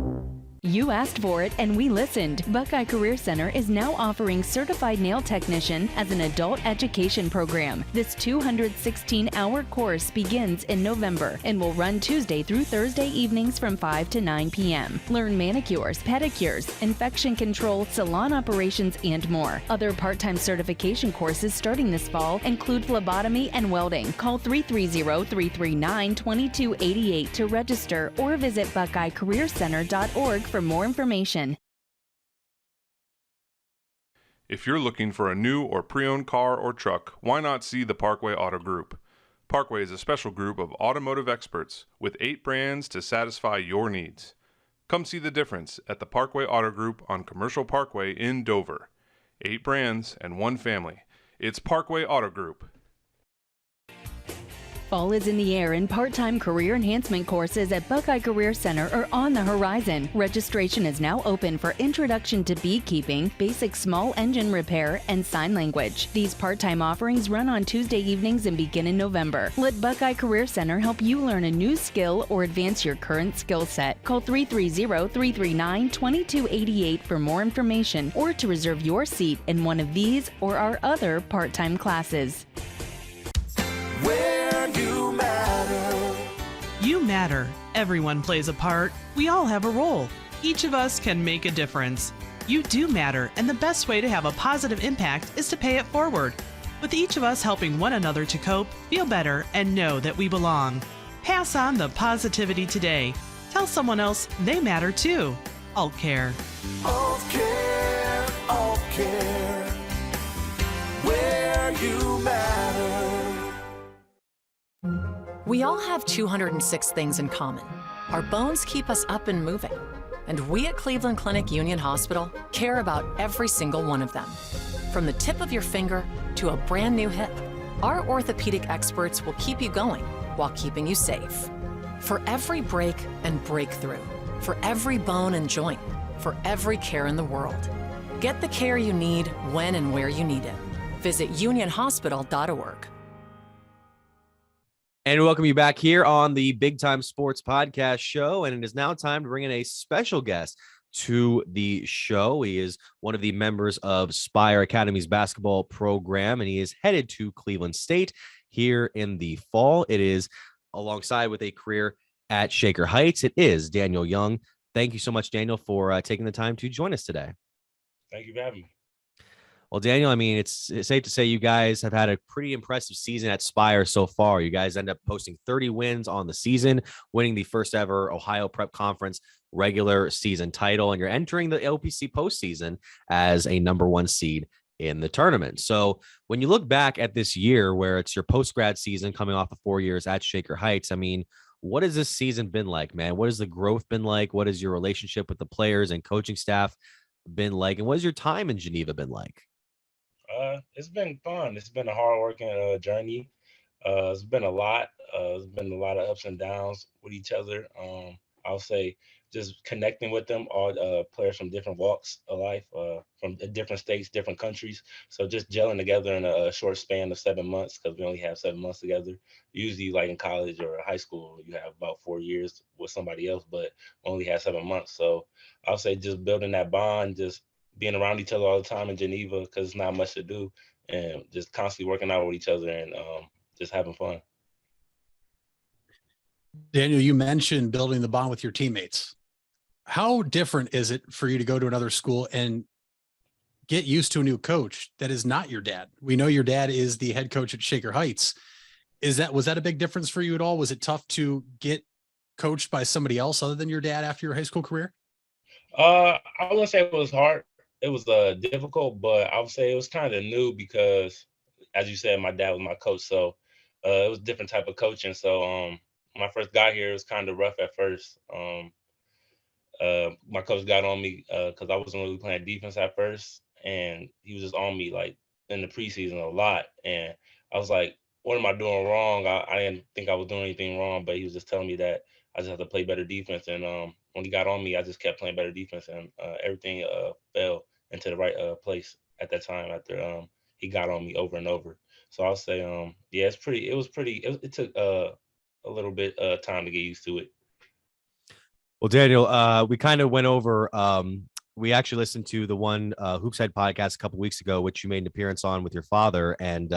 You asked for it and we listened. Buckeye Career Center is now offering Certified Nail Technician as an adult education program. This 216-hour course begins in November and will run Tuesday through Thursday evenings from 5 to 9 p.m. Learn manicures, pedicures, infection control, salon operations, and more. Other part-time certification courses starting this fall include phlebotomy and welding. Call 330-339-2288 to register or visit BuckeyeCareerCenter.org for more information. If you're looking for a new or pre-owned car or truck, why not see the Parkway Auto Group? Parkway is a special group of automotive experts with 8 brands to satisfy your needs. Come see the difference at the Parkway Auto Group on Commercial Parkway in Dover. 8 brands and 1 family. It's Parkway Auto Group. Fall is in the air and part-time career enhancement courses at Buckeye Career Center are on the horizon. Registration is now open for Introduction to Beekeeping, Basic Small Engine Repair, and Sign Language. These part-time offerings run on Tuesday evenings and begin in November. Let Buckeye Career Center help you learn a new skill or advance your current skill set. Call 330-339-2288 for more information or to reserve your seat in one of these or our other part-time classes. You matter. Everyone plays a part. We all have a role. Each of us can make a difference. You do matter, and the best way to have a positive impact is to pay it forward. With each of us helping one another to cope, feel better, and know that we belong. Pass on the positivity today. Tell someone else they matter too. Alt Care. Alt Care, Alt Care. Where you matter. We all have 206 things in common. Our bones keep us up and moving. And we at Cleveland Clinic Union Hospital care about every single one of them. From the tip of your finger to a brand new hip, our orthopedic experts will keep you going while keeping you safe. For every break and breakthrough, for every bone and joint, for every care in the world. Get the care you need when and where you need it. Visit unionhospital.org. And welcome you back here on the Big Time Sports Podcast Show. And it is now time to bring in a special guest to the show. He is one of the members of Spire Academy's basketball program, and he is headed to Cleveland State here in the fall. It is alongside with a career at Shaker Heights. It is Daniel Young. Thank you so much, Daniel, for taking the time to join us today. Thank you for having me. Well, Daniel, I mean, it's safe to say you guys have had a pretty impressive season at Spire so far. You guys end up posting 30 wins on the season, winning the first ever Ohio Prep Conference regular season title, and you're entering the LPC postseason as a #1 seed in the tournament. So when you look back at this year where it's your post-grad season coming off of 4 years at Shaker Heights, I mean, what has this season been like, man? What has the growth been like? What has your relationship with the players and coaching staff been like? And what has your time in Geneva been like? It's been fun. It's been a hard-working journey. It's been a lot. It's been a lot of ups and downs with each other. I'll say just connecting with them, all players from different walks of life, from different states, different countries. So just gelling together in a short span of 7 months, because we only have 7 months together. Usually, like in college or high school, you have about 4 years with somebody else, but we only have 7 months. So I'll say just building that bond, just being around each other all the time in Geneva, because it's not much to do, and just constantly working out with each other and just having fun. Daniel, you mentioned building the bond with your teammates. How different is it for you to go to another school and get used to a new coach that is not your dad? We know your dad is the head coach at Shaker Heights. Was that a big difference for you at all? Was it tough to get coached by somebody else other than your dad after your high school career? I wouldn't say it was hard. It was difficult, but I would say it was kind of new because, as you said, my dad was my coach. So it was a different type of coaching. So when I first got here, it was kind of rough at first. my coach got on me because I wasn't really playing defense at first, and he was just on me like in the preseason a lot. And I was like, what am I doing wrong? I didn't think I was doing anything wrong, but he was just telling me that I just have to play better defense. And when he got on me, I just kept playing better defense, and everything fell into the right place at that time after he got on me over and over. So I'll say, yeah, it took a little bit time to get used to it. Well, Daniel, we kind of went over. We actually listened to the one Hoops Head podcast a couple weeks ago, which you made an appearance on with your father, and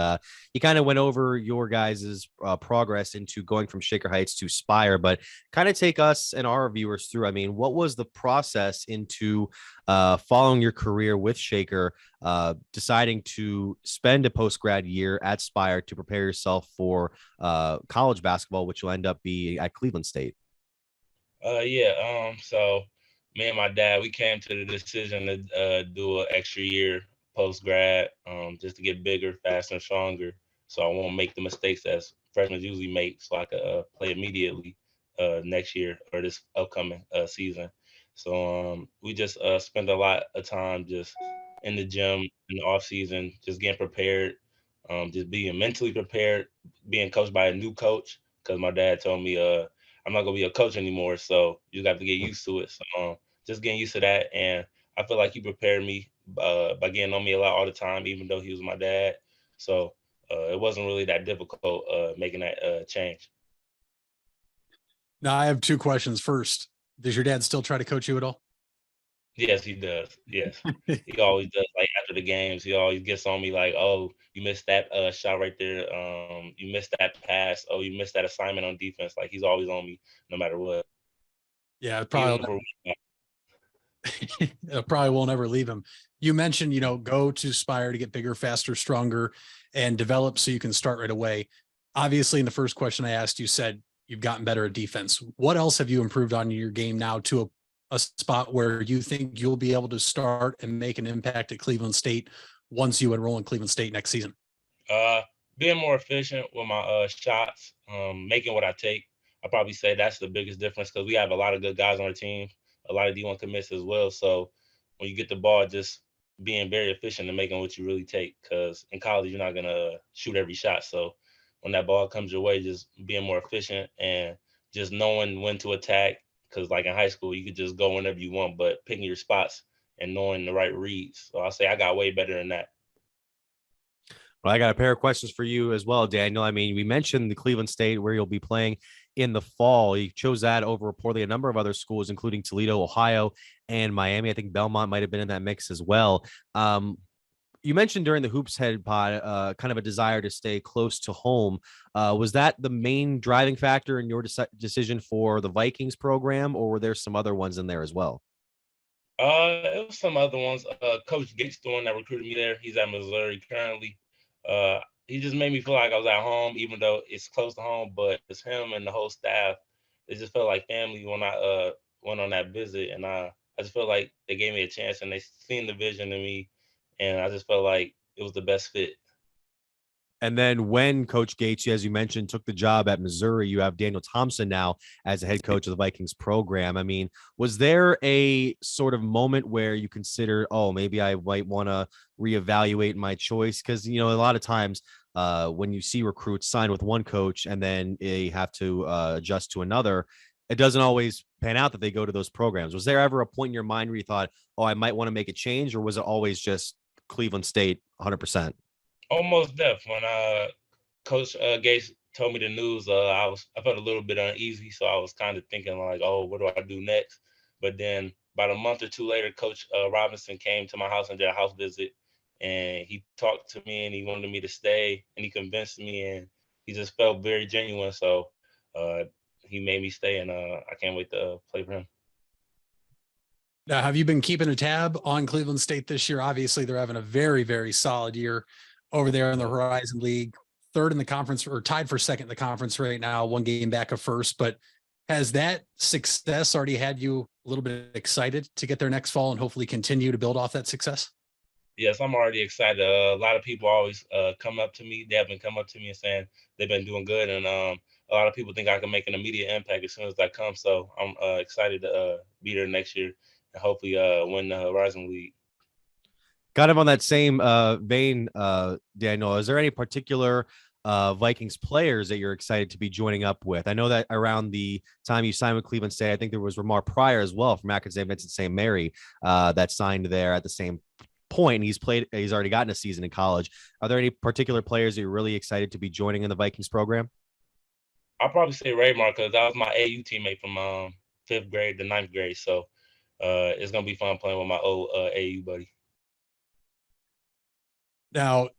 you kind of went over your guys' progress into going from Shaker Heights to Spire. But kind of take us and our viewers through. I mean, what was the process into following your career with Shaker, deciding to spend a post-grad year at Spire to prepare yourself for college basketball, which will end up being at Cleveland State? So me and my dad, we came to the decision to do an extra year post grad, just to get bigger, faster, and stronger. So I won't make the mistakes that freshmen usually make, so I could play immediately next year or this upcoming season. So we just spend a lot of time just in the gym in the off season, just getting prepared, just being mentally prepared, being coached by a new coach. Because my dad told me I'm not gonna be a coach anymore, so you got to get used to it. So just getting used to that, and I feel like he prepared me by getting on me a lot all the time, even though he was my dad. So it wasn't really that difficult making that change. Now I have two questions. First, does your dad still try to coach you at all? Yes, he does. Yes, he always does. Like after the games, he always gets on me like, "Oh, you missed that shot right there. You missed that pass. Oh, you missed that assignment on defense." Like he's always on me, no matter what. Yeah, it probably won't ever leave him. You mentioned, go to Spire to get bigger, faster, stronger, and develop so you can start right away. Obviously, in the first question I asked, you said you've gotten better at defense. What else have you improved on in your game now to a spot where you think you'll be able to start and make an impact at Cleveland State once you enroll in Cleveland State next season? Being more efficient with my shots, making what I take. I probably say that's the biggest difference because we have a lot of good guys on our team, a lot of D1 commits as well. So when you get the ball, just being very efficient and making what you really take. Because in college, you're not gonna shoot every shot. So when that ball comes your way, just being more efficient and just knowing when to attack. Because like in high school, you could just go whenever you want, but picking your spots and knowing the right reads. So I'll say I got way better than that. Well, I got a pair of questions for you as well, Daniel. I mean, we mentioned the Cleveland State where you'll be playing in the fall. You chose that over reportedly a number of other schools, including Toledo, Ohio, and Miami. I think Belmont might have been in that mix as well. You mentioned during the Hoops Head pod kind of a desire to stay close to home. Was that the main driving factor in your decision for the Vikings program, or were there some other ones in there as well? It was some other ones. Coach Gates, the one that recruited me there, he's at Missouri currently. He just made me feel like I was at home, even though it's close to home. But it's him and the whole staff. It just felt like family when I went on that visit, and I just felt like they gave me a chance and they seen the vision in me, and I just felt like it was the best fit. And then when Coach Gates, as you mentioned, took the job at Missouri, you have Daniel Thompson now as the head coach of the Vikings program. I mean, was there a sort of moment where you considered, oh, maybe I might want to reevaluate my choice? Because, a lot of times when you see recruits sign with one coach and then they have to adjust to another, it doesn't always pan out that they go to those programs. Was there ever a point in your mind where you thought, oh, I might want to make a change, or was it always just Cleveland State 100%? Almost deaf. When Coach Gates told me the news, I felt a little bit uneasy, so I was kind of thinking like, oh, what do I do next? But then about a month or two later, Coach Robinson came to my house and did a house visit, and he talked to me and he wanted me to stay, and he convinced me, and he just felt very genuine. So he made me stay, and I can't wait to play for him. Now, have you been keeping a tab on Cleveland State this year? Obviously, they're having a very, very solid year over there in the Horizon League, third in the conference, or tied for second in the conference right now, one game back of first. But has that success already had you a little bit excited to get there next fall and hopefully continue to build off that success? Yes, I'm already excited. A lot of people always come up to me. They have been come up to me and saying they've been doing good, and a lot of people think I can make an immediate impact as soon as I come. So I'm excited to be there next year and hopefully win the Horizon League. Kind of on that same vein, Daniel, is there any particular Vikings players that you're excited to be joining up with? I know that around the time you signed with Cleveland State, I think there was Ramar Pryor as well from Akron St. Vincent St. Mary that signed there at the same point. He's already gotten a season in college. Are there any particular players that you're really excited to be joining in the Vikings program? I'll probably say Raymar because that was my AU teammate from 5th grade to 9th grade. So it's gonna be fun playing with my old AU buddy. Now,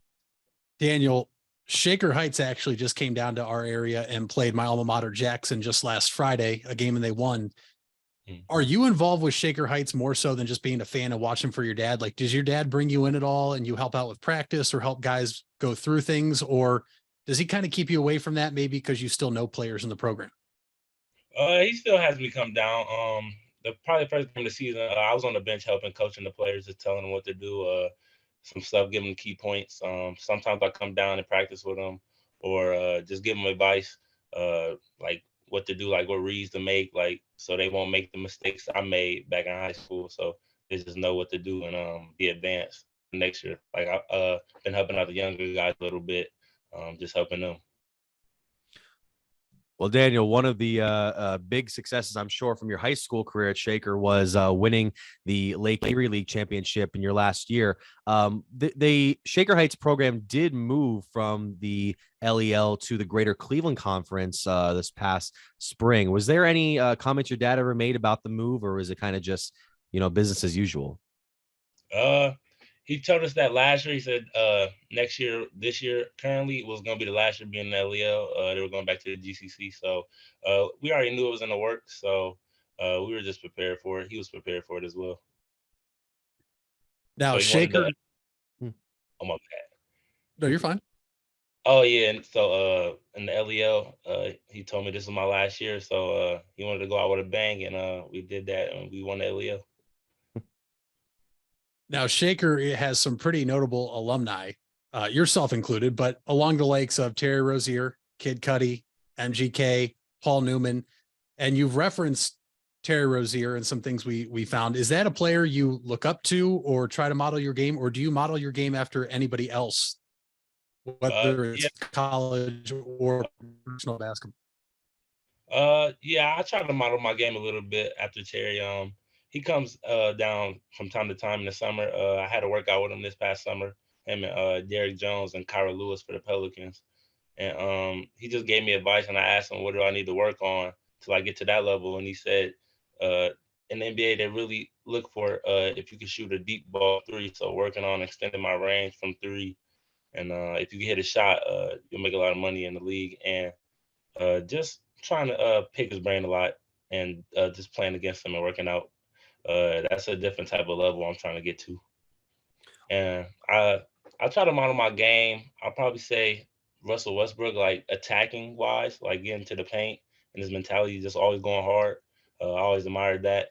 Daniel, Shaker Heights actually just came down to our area and played my alma mater, Jackson, just last Friday, a game, and they won. Are you involved with Shaker Heights more so than just being a fan and watching for your dad? Like, does your dad bring you in at all and you help out with practice or help guys go through things? Or does he kind of keep you away from that maybe because you still know players in the program? He still has me come down. Probably the first game of the season, I was on the bench helping coaching the players, just telling them what to do, some stuff, giving them key points. Sometimes I come down and practice with them, or just give them advice, like what to do, like what reads to make, like so they won't make the mistakes I made back in high school. So they just know what to do and be advanced next year. Like I've been helping out the younger guys a little bit, just helping them. Well, Daniel, one of the big successes, I'm sure, from your high school career at Shaker was winning the Lake Erie League championship in your last year. The Shaker Heights program did move from the LEL to the Greater Cleveland Conference this past spring. Was there any comments your dad ever made about the move, or was it kind of just, business as usual? He told us that last year. He said this year, currently was going to be the last year being in the LEL. They were going back to the GCC. So we already knew it was in the works. So we were just prepared for it. He was prepared for it as well. Now, so Shaker. Oh, my bad. No, you're fine. Oh, yeah. And so in the LEL, he told me this was my last year. So he wanted to go out with a bang. And we did that. And we won the LEL. Now, Shaker has some pretty notable alumni, yourself included, but along the likes of Terry Rozier, Kid Cudi, MGK, Paul Newman, and you've referenced Terry Rozier and some things we found. Is that a player you look up to or try to model your game, or do you model your game after anybody else, whether it's college or personal basketball? Yeah, I try to model my game a little bit after Terry. He comes down from time to time in the summer. I had to work out with him this past summer, him and Derrick Jones and Kyra Lewis for the Pelicans. And he just gave me advice, and I asked him, what do I need to work on till I get to that level? And he said, in the NBA, they really look for if you can shoot a deep ball three. So working on extending my range from three. And if you can hit a shot, you'll make a lot of money in the league. And just trying to pick his brain a lot and just playing against him and working out. That's a different type of level I'm trying to get to. And I try to model my game. I'll probably say Russell Westbrook, like attacking wise, like getting to the paint and his mentality just always going hard. I always admired that.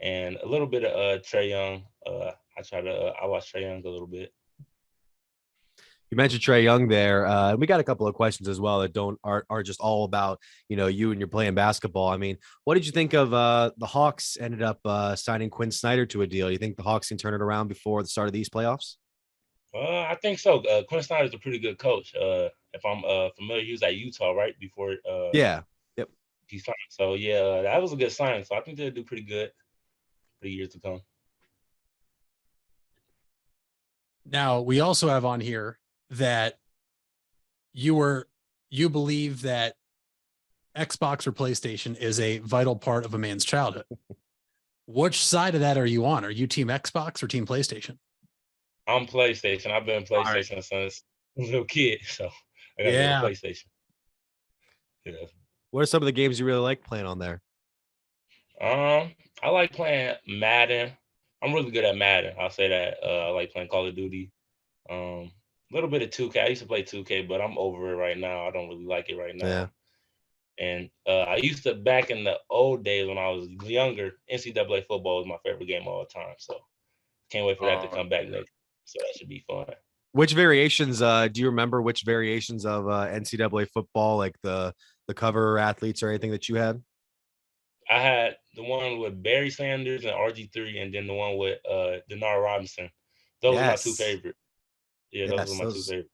And a little bit of Trae Young. I watch Trae Young a little bit. You mentioned Trae Young there. We got a couple of questions as well that aren't just all about, you and you're playing basketball. I mean, what did you think of the Hawks ended up signing Quinn Snyder to a deal? You think the Hawks can turn it around before the start of these playoffs? I think so. Quinn Snyder's a pretty good coach. If I'm familiar, he was at Utah right before. Yeah. Yep. He signed. So yeah, that was a good signing. So I think they'll do pretty good for the years to come. Now, we also have on here that you believe that Xbox or PlayStation is a vital part of a man's childhood. Which side of that are you on? Are you team Xbox or team PlayStation? I'm PlayStation. I've been PlayStation since a little kid, so I got a little PlayStation. Yeah. What are some of the games you really like playing on there? I like playing Madden. I'm really good at Madden. I'll say that. I like playing Call of Duty. A little bit of 2K. I used to play 2K, but I'm over it right now. I don't really like it right now. Yeah. And I used to, back in the old days when I was younger, NCAA football was my favorite game of all time. So can't wait for that to come back next So that should be fun. Which variations do you remember? Which variations of NCAA football, like the cover athletes or anything that you had? I had the one with Barry Sanders and RG3, and then the one with Denard Robinson. Those are my two favorites. Yeah, those are my two favorites.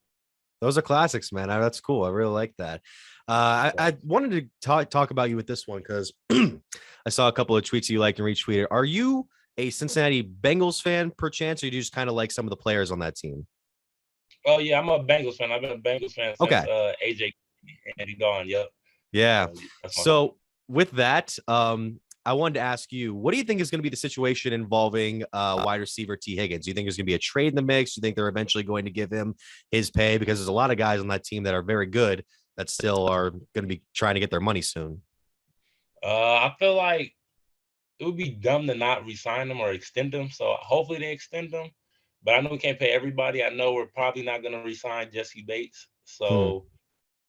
Those are classics, man. That's cool. I really like that. I wanted to talk about you with this one because I saw a couple of tweets you liked and retweeted. Are you a Cincinnati Bengals fan, perchance, or do you just kind of like some of the players on that team? Oh yeah, I'm a Bengals fan. I've been a Bengals fan since AJ and Andy Dalton. Yep. Yeah. So with that, I wanted to ask you, what do you think is going to be the situation involving wide receiver T. Higgins? Do you think there's going to be a trade in the mix? Do you think they're eventually going to give him his pay? Because there's a lot of guys on that team that are very good that still are going to be trying to get their money soon. I feel like it would be dumb to not re-sign them or extend them. So hopefully they extend them. But I know we can't pay everybody. I know we're probably not going to re-sign Jesse Bates. So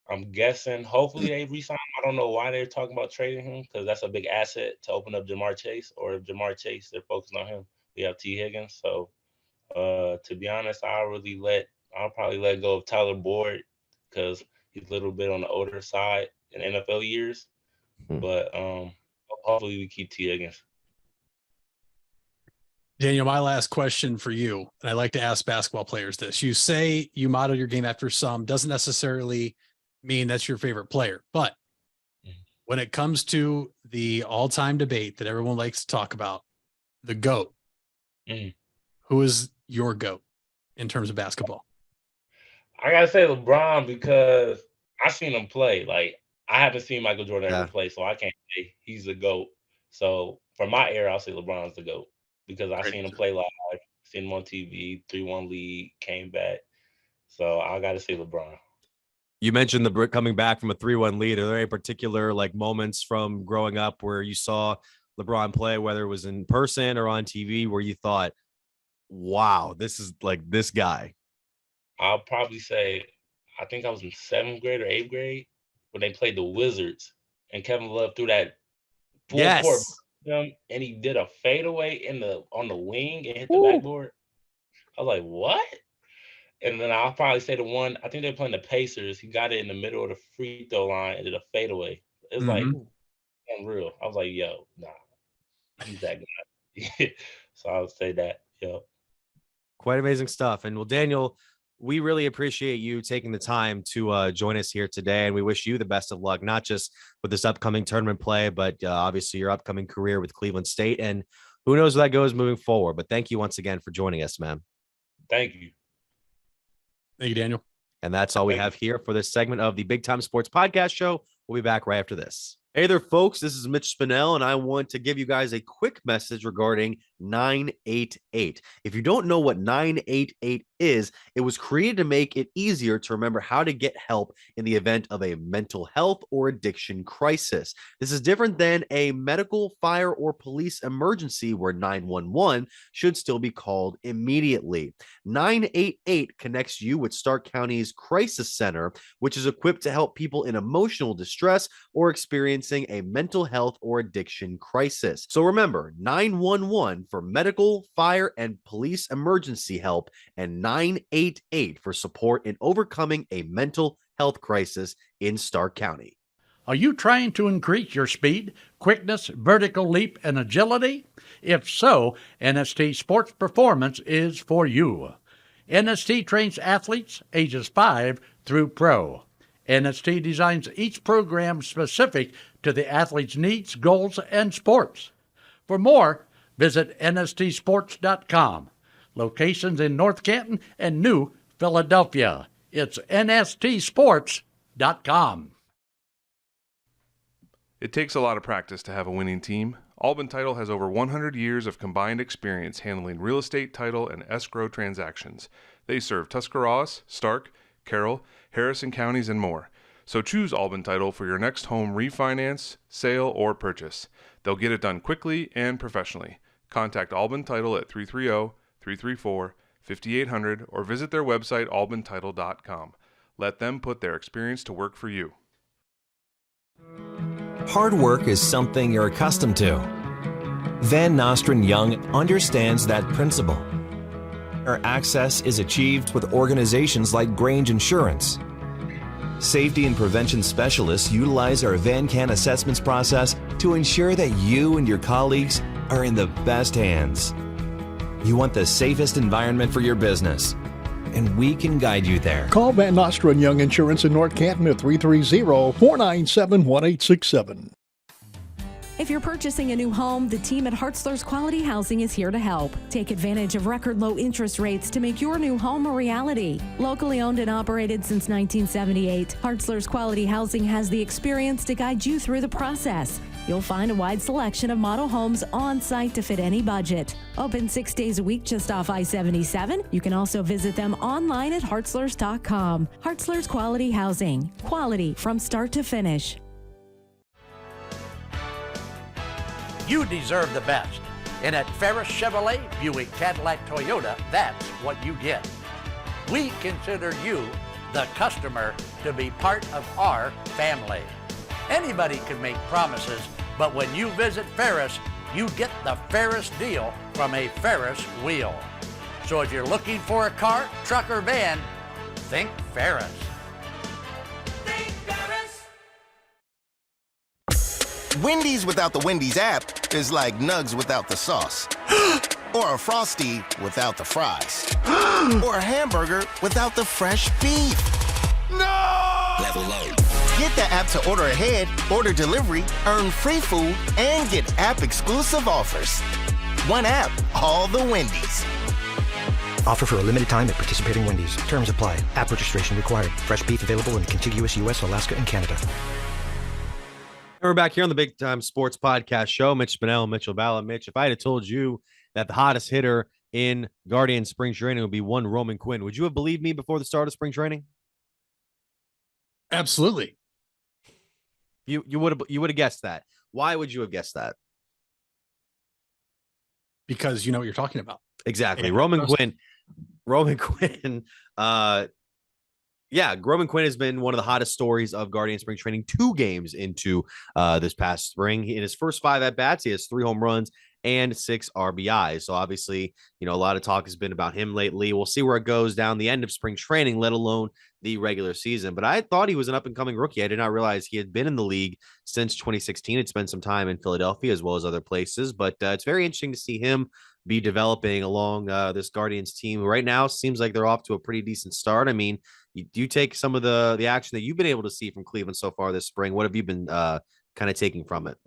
I'm guessing hopefully they re-sign him. I don't know why they're talking about trading him because that's a big asset to open up Jamar Chase. Or if Jamar Chase, they're focused on him, we have T. Higgins. So to be honest, I'll probably let go of Tyler Boyd because he's a little bit on the older side in NFL years. But hopefully we keep T. Higgins. Daniel, my last question for you, and I like to ask basketball players this. You say you model your game after some, doesn't necessarily mean that's your favorite player. But when it comes to the all-time debate that everyone likes to talk about, the GOAT, who is your GOAT in terms of basketball? I got to say LeBron because I've seen him play. Like, I haven't seen Michael Jordan ever play, so I can't say he's the GOAT. So for my era, I'll say LeBron's the GOAT. Because I've seen him play live, seen him on TV, 3-1 lead, came back. So I got to say LeBron. You mentioned the coming back from a 3-1 lead. Are there any particular moments from growing up where you saw LeBron play, whether it was in person or on TV, where you thought, wow, this is like this guy? I'll probably say, I think I was in 7th grade or 8th grade when they played the Wizards and Kevin Love threw that full court him, and he did a fadeaway on the wing and hit the backboard. I was like, what? And then I'll probably say the one, I think they're playing the Pacers. He got it in the middle of the free throw line and did a fadeaway. It was like unreal. I was like, yo, nah, he's that guy. So I would say that, Quite amazing stuff. And well, Daniel, we really appreciate you taking the time to join us here today. And we wish you the best of luck, not just with this upcoming tournament play, but obviously your upcoming career with Cleveland State. And who knows where that goes moving forward. But thank you once again for joining us, man. Thank you. Thank you, Daniel. And that's all we have here for this segment of the Big Time Sports Podcast Show. We'll be back right after this. Hey there, folks. This is Mitch Spinell, and I want to give you guys a quick message regarding 988. If you don't know what 988 is, it was created to make it easier to remember how to get help in the event of a mental health or addiction crisis. This is different than a medical, fire, or police emergency where 911 should still be called immediately. 988 connects you with Stark County's Crisis Center, which is equipped to help people in emotional distress or experiencing a mental health or addiction crisis. So remember, 911 for medical, fire, and police emergency help, and 988 for support in overcoming a mental health crisis in Stark County. Are you trying to increase your speed, quickness, vertical leap, and agility? If so, NST Sports Performance is for you. NST trains athletes ages 5 through pro. NST designs each program specific to the athlete's needs, goals, and sports. For more, visit nstsports.com. Locations in North Canton and New Philadelphia. It's nstsports.com. It takes a lot of practice to have a winning team. Albin Title has over 100 years of combined experience handling real estate, title, and escrow transactions. They serve Tuscarawas, Stark, Carroll, Harrison counties, and more. So choose Albin Title for your next home refinance, sale, or purchase. They'll get it done quickly and professionally. Contact Albin Title at 330-334-5800 or visit their website albintitle.com. Let them put their experience to work for you. Hard work is something you're accustomed to. Van Nostrand Young understands that principle. Our access is achieved with organizations like Grange Insurance. Safety and prevention specialists utilize our VanCan assessments process to ensure that you and your colleagues are in the best hands. You want the safest environment for your business, and we can guide you there. Call Van Nostra and Young Insurance in North Canton at 330-497-1867. If you're purchasing a new home, the team at Hartzler's Quality Housing is here to help. Take advantage of record low interest rates to make your new home a reality. Locally owned and operated since 1978, Hartzler's Quality Housing has the experience to guide you through the process. You'll find a wide selection of model homes on site to fit any budget. Open 6 days a week just off I-77. You can also visit them online at hartzlers.com. Hartzler's Quality Housing. Quality from start to finish. You deserve the best. And at Ferris Chevrolet, Buick, Cadillac, Toyota, that's what you get. We consider you, the customer, to be part of our family. Anybody can make promises, but when you visit Ferris, you get the Ferris deal from a Ferris wheel. So if you're looking for a car, truck, or van, think Ferris. Wendy's without the Wendy's app is like nugs without the sauce. Or a Frosty without the fries. Or a hamburger without the fresh beef. No! Level up. Get the app to order ahead, order delivery, earn free food, and get app-exclusive offers. One app, all the Wendy's. Offer for a limited time at participating Wendy's. Terms apply. App registration required. Fresh beef available in the contiguous U.S., Alaska, and Canada. We're back here on the Big Time Sports Podcast Show. Mitch Spinell, Mitchell Balla. Mitch, if I had told you that the hottest hitter in Guardian spring training would be one Roman Quinn, would you have believed me before the start of spring training? Absolutely. You would have guessed that. Why would you have guessed that? Because you know what you're talking about. Exactly. Roman Quinn. Roman Quinn has been one of the hottest stories of Guardian spring training. 2 games into this past spring. In his first 5 at-bats, he has 3 home runs and 6 RBIs. So obviously, you know, a lot of talk has been about him lately. We'll see where it goes down the end of spring training, let alone the regular season. But I thought he was an up-and-coming rookie. I did not realize he had been in the league since 2016. He'd spent some time in Philadelphia as well as other places. But it's very interesting to see him be developing along this Guardians team. Right now, seems like they're off to a pretty decent start. I mean, you take some of the action that you've been able to see from Cleveland so far this spring. What have you been kind of taking from it?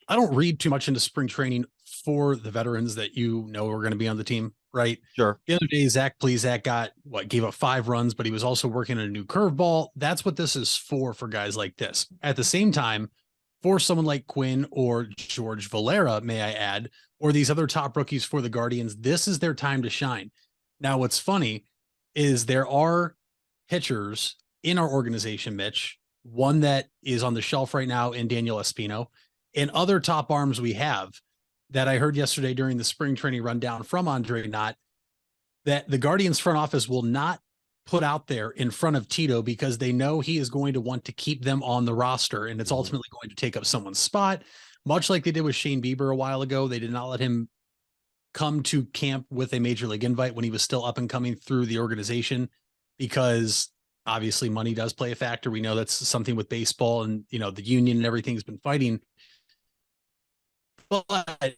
I don't read too much into spring training for the veterans that you know are going to be on the team, right? Sure. The other day, Zach Plesac gave up 5 runs, but he was also working on a new curveball. That's what this is for guys like this. At the same time, for someone like Quinn or George Valera, may I add, or these other top rookies for the Guardians, this is their time to shine. Now, what's funny is there are pitchers in our organization, Mitch, one that is on the shelf right now in Daniel Espino, and other top arms we have that I heard yesterday during the spring training rundown from Andre Knott, that the Guardians front office will not put out there in front of Tito because they know he is going to want to keep them on the roster, and it's ultimately going to take up someone's spot, much like they did with Shane Bieber a while ago. They did not let him come to camp with a major league invite when he was still up and coming through the organization, because obviously money does play a factor. We know that's something with baseball, and, you know, the union and everything's been fighting. But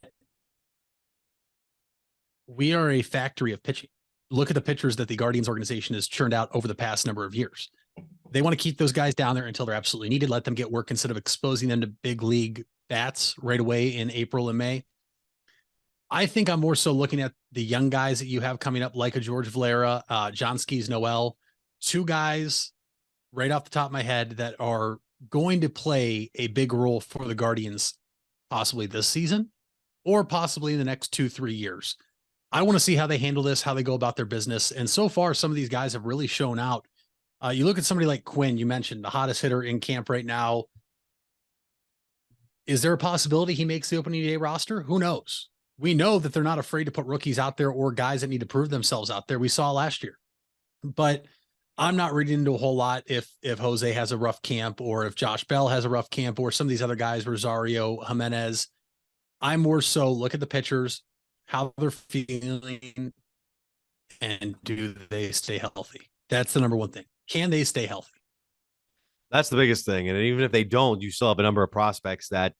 we are a factory of pitching. Look at the pitchers that the Guardians organization has churned out over the past number of years. They want to keep those guys down there until they're absolutely needed. Let them get work instead of exposing them to big league bats right away in April and May. I think I'm more so looking at the young guys that you have coming up, like a George Valera, John Skees Noel, 2 guys right off the top of my head that are going to play a big role for the Guardians, possibly this season or possibly in the next 2-3 years. I want to see how they handle this, how they go about their business. And so far, some of these guys have really shown out. You look at somebody like Quinn, you mentioned the hottest hitter in camp right now. Is there a possibility he makes the opening day roster? Who knows? We know that they're not afraid to put rookies out there or guys that need to prove themselves out there. We saw last year, but I'm not reading into a whole lot if Jose has a rough camp, or if Josh Bell has a rough camp, or some of these other guys, Rosario, Jimenez. I more so look at the pitchers, how they're feeling, and do they stay healthy? That's the number one thing. Can they stay healthy? That's the biggest thing. And even if they don't, you still have a number of prospects that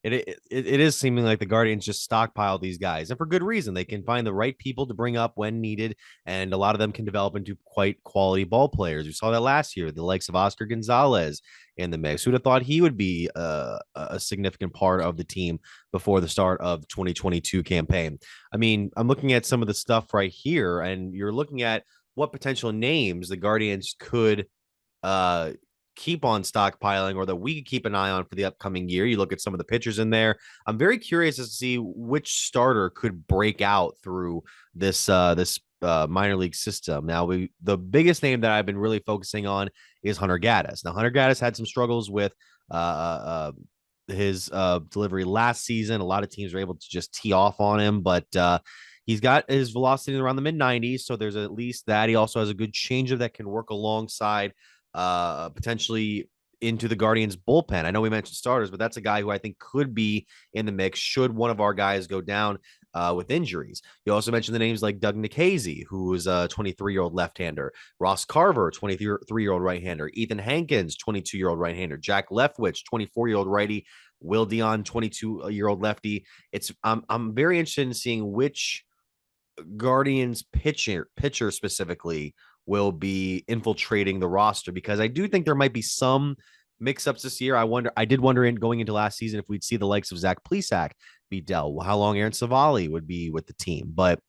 it is seeming like the Guardians just stockpile these guys. And for good reason. They can find the right people to bring up when needed. And a lot of them can develop into quite quality ball players. We saw that last year, the likes of Oscar Gonzalez in the mix. Who'd have thought he would be a significant part of the team before the start of the 2022 campaign? I mean, I'm looking at some of the stuff right here, and you're looking at what potential names the Guardians could keep on stockpiling or that we could keep an eye on for the upcoming year. You look at some of the pitchers in there. I'm very curious to see which starter could break out through this minor league system. Now, the biggest name that I've been really focusing on is Hunter Gaddis. Now, Hunter Gaddis had some struggles with his delivery last season. A lot of teams were able to just tee off on him, but he's got his velocity around the mid 90s, so there's at least that. He also has a good changeup that can work alongside potentially into the Guardians bullpen. I know we mentioned starters, but that's a guy who I think could be in the mix should one of our guys go down with injuries. You also mentioned the names like Doug Nikhazy, who is a 23-year-old left-hander, Ross Carver, 23-year-old right-hander, Ethan Hankins, 22-year-old right-hander, Jack Leftwich, 24-year-old righty, Will Dion, 22-year-old lefty. I'm very interested in seeing which Guardians pitcher specifically will be infiltrating the roster, because I do think there might be some mix-ups this year. I did wonder in going into last season if we'd see the likes of Zach Plesac be dealt, how long Aaron Savali would be with the team, but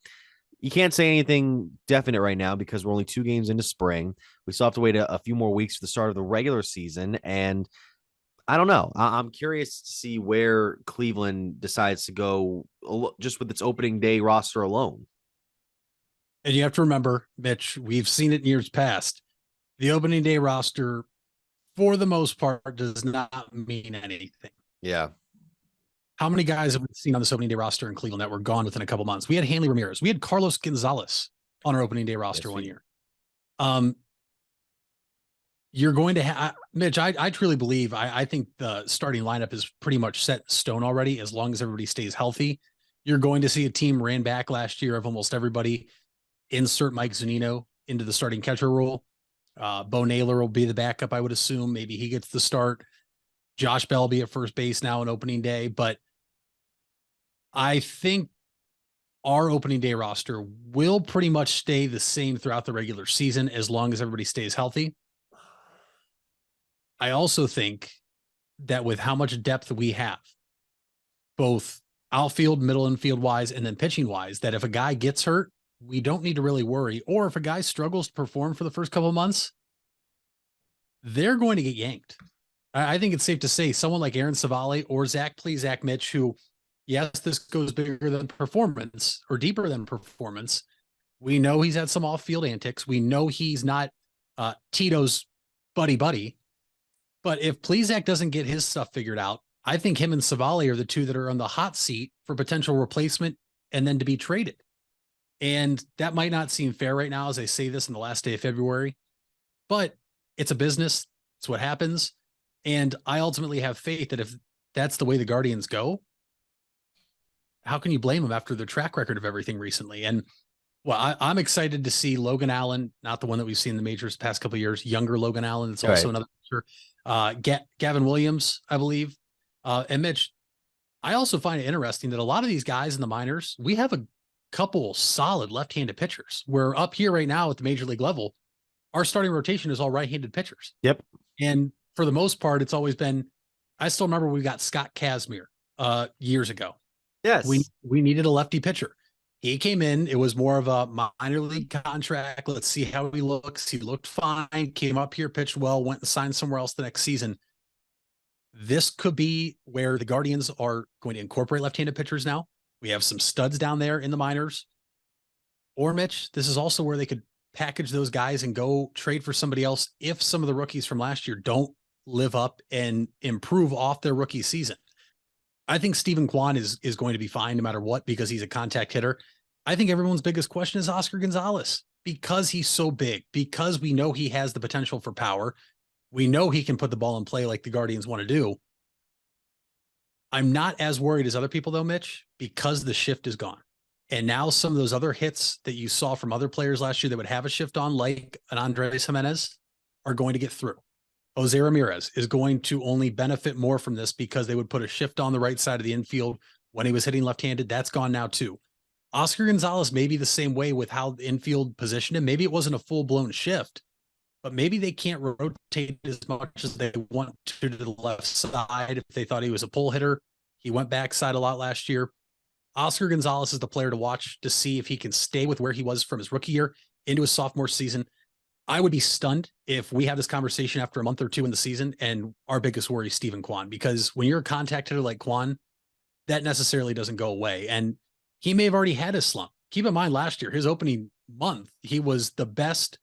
you can't say anything definite right now because we're only 2 games into spring. We still have to wait a few more weeks for the start of the regular season, and I don't know. I'm curious to see where Cleveland decides to go just with its opening day roster alone. And you have to remember, Mitch, we've seen it in years past. The opening day roster, for the most part, does not mean anything. Yeah. How many guys have we seen on this opening day roster in Cleveland that were gone within a couple months? We had Hanley Ramirez. We had Carlos Gonzalez on our opening day roster one year. You're going to have, Mitch, I truly believe, I think the starting lineup is pretty much set in stone already, as long as everybody stays healthy. You're going to see a team ran back last year of almost everybody. Insert Mike Zunino into the starting catcher role. Bo Naylor will be the backup, I would assume. Maybe he gets the start. Josh Bell will be at first base now on opening day. But I think our opening day roster will pretty much stay the same throughout the regular season as long as everybody stays healthy. I also think that with how much depth we have, both outfield, middle infield wise, and then pitching wise, that if a guy gets hurt, we don't need to really worry. Or if a guy struggles to perform for the first couple of months, they're going to get yanked. I think it's safe to say someone like Aaron Savali or Zach Plesac, Mitch, who, yes, this goes bigger than performance or deeper than performance. We know he's had some off-field antics. We know he's not Tito's buddy. But if Plesac doesn't get his stuff figured out, I think him and Savali are the two that are on the hot seat for potential replacement and then to be traded. And that might not seem fair right now as I say this in the last day of February, but it's a business. It's what happens. And I ultimately have faith that if that's the way the Guardians go, how can you blame them after their track record of everything recently? And well, I'm excited to see Logan Allen, not the one that we've seen in the majors the past couple of years, younger Logan Allen. It's also another pitcher. Gavin Williams, I believe. And Mitch, I also find it interesting that a lot of these guys in the minors, we have a couple solid left-handed pitchers. We're up here right now at the major league level. Our starting rotation is all right-handed pitchers. Yep. And for the most part, it's always been, I still remember we got Scott Kazmir years ago. Yes. We needed a lefty pitcher. He came in, it was more of a minor league contract. Let's see how he looks. He looked fine, came up here, pitched well, went and signed somewhere else the next season. This could be where the Guardians are going to incorporate left-handed pitchers now. We have some studs down there in the minors. Or, Mitch, this is also where they could package those guys and go trade for somebody else if some of the rookies from last year don't live up and improve off their rookie season. I think Stephen Kwan is going to be fine no matter what because he's a contact hitter. I think everyone's biggest question is Oscar Gonzalez because he's so big, because we know he has the potential for power. We know he can put the ball in play like the Guardians want to do. I'm not as worried as other people, though, Mitch, because the shift is gone. And now some of those other hits that you saw from other players last year that would have a shift on, like an Andres Jimenez, are going to get through. Jose Ramirez is going to only benefit more from this because they would put a shift on the right side of the infield when he was hitting left-handed. That's gone now too. Oscar Gonzalez may be the same way with how the infield positioned him. Maybe it wasn't a full-blown shift, but maybe they can't rotate as much as they want to the left side. If they thought he was a pull hitter, he went backside a lot last year. Oscar Gonzalez is the player to watch to see if he can stay with where he was from his rookie year into his sophomore season. I would be stunned if we have this conversation after a month or two in the season and our biggest worry is Stephen Kwan, because when you're a contact hitter like Kwan, that necessarily doesn't go away. And he may have already had his slump. Keep in mind, last year, his opening month, he was the best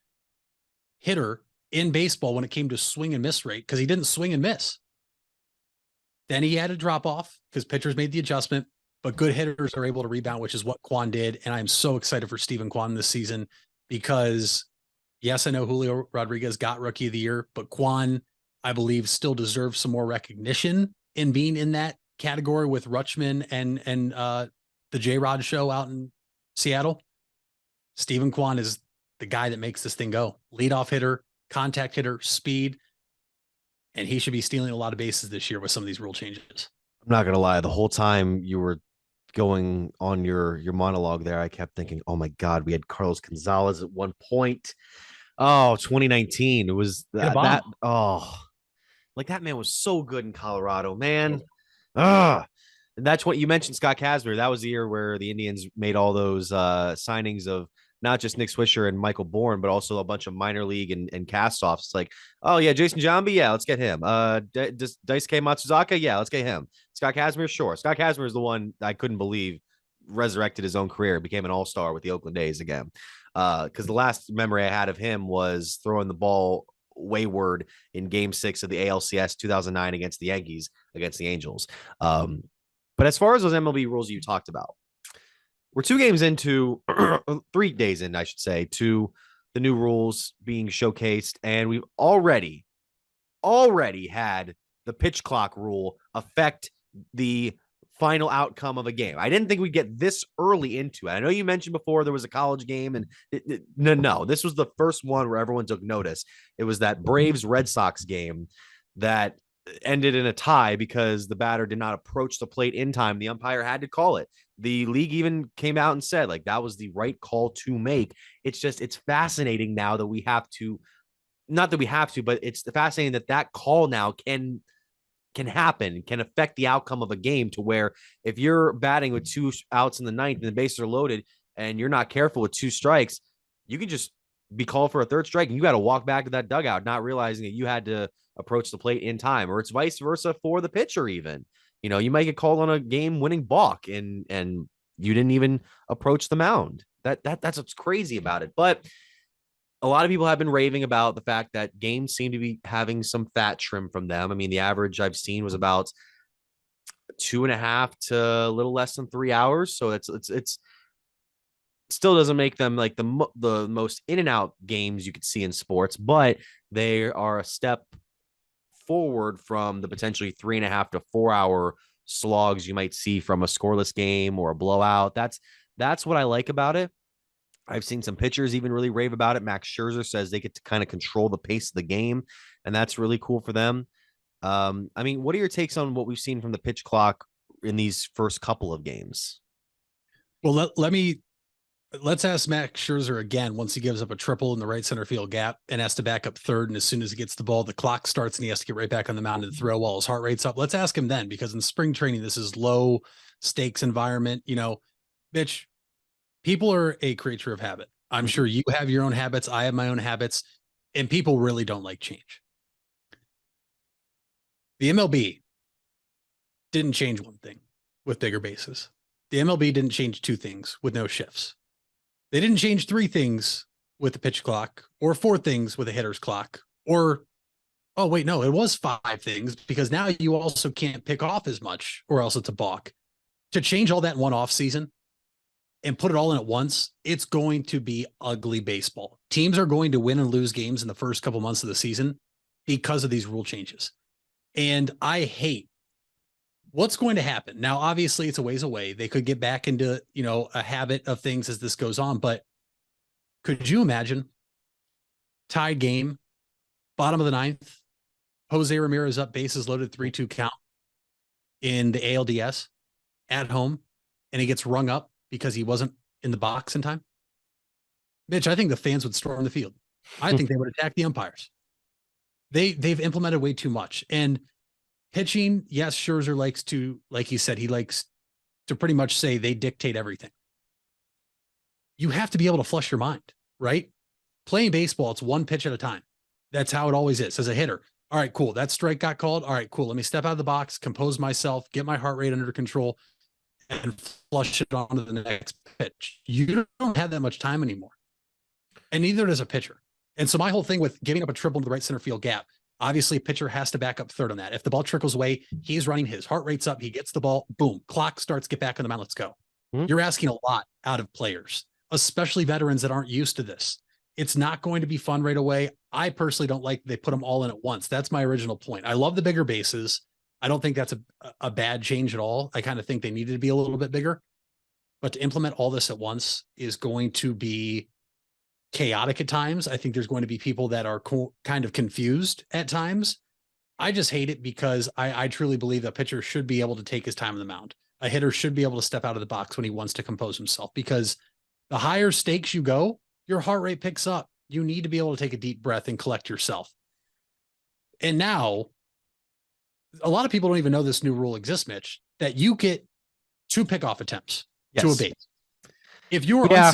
hitter in baseball when it came to swing and miss rate because he didn't swing and miss. Then he had a drop off because pitchers made the adjustment, but good hitters are able to rebound, which is what Kwan did. And I'm so excited for Stephen Kwan this season because, yes, I know Julio Rodriguez got Rookie of the Year, but Kwan, I believe, still deserves some more recognition in being in that category with Rutschman and the J-Rod show out in Seattle. Stephen Kwan is the guy that makes this thing go. Leadoff hitter, contact hitter, speed, and he should be stealing a lot of bases this year with some of these rule changes. I'm not gonna lie, the whole time you were going on your monologue there, I kept thinking, oh my God, we had Carlos Gonzalez at one point. Oh, 2019. It was that like that man was so good in Colorado, man. And that's what you mentioned, Scott Kazmir. That was the year where the Indians made all those signings of not just Nick Swisher and Michael Bourne, but also a bunch of minor league and cast-offs. It's like, oh yeah, Jason Giambi, yeah, let's get him. Daisuke Matsuzaka, yeah, let's get him. Scott Kazmir, sure. Scott Kazmir is the one I couldn't believe resurrected his own career, became an all-star with the Oakland A's again. Because the last memory I had of him was throwing the ball wayward in Game 6 of the ALCS 2009 against the Yankees, against the Angels. But as far as those MLB rules you talked about, we're 2 games into, 3 days in, I should say, to the new rules being showcased, and we've already had the pitch clock rule affect the final outcome of a game. I didn't think we'd get this early into it. I know you mentioned before there was a college game, and no, this was the first one where everyone took notice. It was that Braves-Red Sox game that ended in a tie because the batter did not approach the plate in time. The umpire had to call it. The league even came out and said, like, that was the right call to make. It's just, it's fascinating now that we have to, not that we have to, but it's fascinating that call now can happen, can affect the outcome of a game, to where if you're batting with 2 outs in the 9th and the bases are loaded and you're not careful with 2 strikes, you can just be called for a 3rd strike and you got to walk back to that dugout, not realizing that you had to approach the plate in time, or it's vice versa for the pitcher. Even, you know, you might get called on a game winning balk and you didn't even approach the mound. That's what's crazy about it. But a lot of people have been raving about the fact that games seem to be having some fat trim from them. I mean, the average I've seen was about 2.5 to a little less than 3 hours. So it's still doesn't make them like the most in and out games you could see in sports, but they are a step forward from the potentially 3.5 to 4 hour slogs you might see from a scoreless game or a blowout. That's what I like about it. I've seen some pitchers even really rave about it. Max Scherzer says they get to kind of control the pace of the game, and that's really cool for them. I mean, what are your takes on what we've seen from the pitch clock in these first couple of games? Well, let's ask Max Scherzer again once he gives up a triple in the right center field gap and has to back up 3rd. And as soon as he gets the ball, the clock starts and he has to get right back on the mound and throw while his heart rate's up. Let's ask him then, because in spring training, this is low stakes environment. You know, Mitch, people are a creature of habit. I'm sure you have your own habits. I have my own habits, and people really don't like change. The MLB didn't change one thing with bigger bases. The MLB didn't change 2 things with no shifts. They didn't change 3 things with the pitch clock, or 4 things with a hitter's clock, or, oh, wait, no, it was 5 things, because now you also can't pick off as much or else it's a balk. To change all that in one off season and put it all in at once, it's going to be ugly baseball. Teams are going to win and lose games in the first couple months of the season because of these rule changes. And I hate what's going to happen? Now, obviously it's a ways away. They could get back into, a habit of things as this goes on, but could you imagine tied game, bottom of the ninth, Jose Ramirez up, bases loaded, 3-2 count in the ALDS at home, and he gets rung up because he wasn't in the box in time? Mitch, I think the fans would storm the field. I think they would attack the umpires. They've implemented way too much. And pitching, yes, Scherzer likes to, like he said, he likes to pretty much say they dictate everything. You have to be able to flush your mind, right? Playing baseball, it's one pitch at a time. That's how it always is. As a hitter, all right, cool. That strike got called. All right, cool. Let me step out of the box, compose myself, get my heart rate under control, and flush it on to the next pitch. You don't have that much time anymore. And neither does a pitcher. And so my whole thing with giving up a triple into the right center field gap, obviously a pitcher has to back up third on that. If the ball trickles away, he's running, his heart rate's up, he gets the ball, boom, clock starts, get back on the mound, let's go. You're asking a lot out of players, especially veterans that aren't used to this. It's not going to be fun right away. I personally don't like they put them all in at once. That's my original point. I love the bigger bases. I don't think that's a bad change at all. I kind of think they needed to be a little bit bigger. But to implement all this at once is going to be chaotic at times. I think there's going to be people that are kind of confused at times. I just hate it because I truly believe that pitcher should be able to take his time on the mound. A hitter should be able to step out of the box when he wants to compose himself, because the higher stakes you go, your heart rate picks up. You need to be able to take a deep breath and collect yourself. And now, a lot of people don't even know this new rule exists, Mitch, that you get 2 pickoff attempts to a base. If you are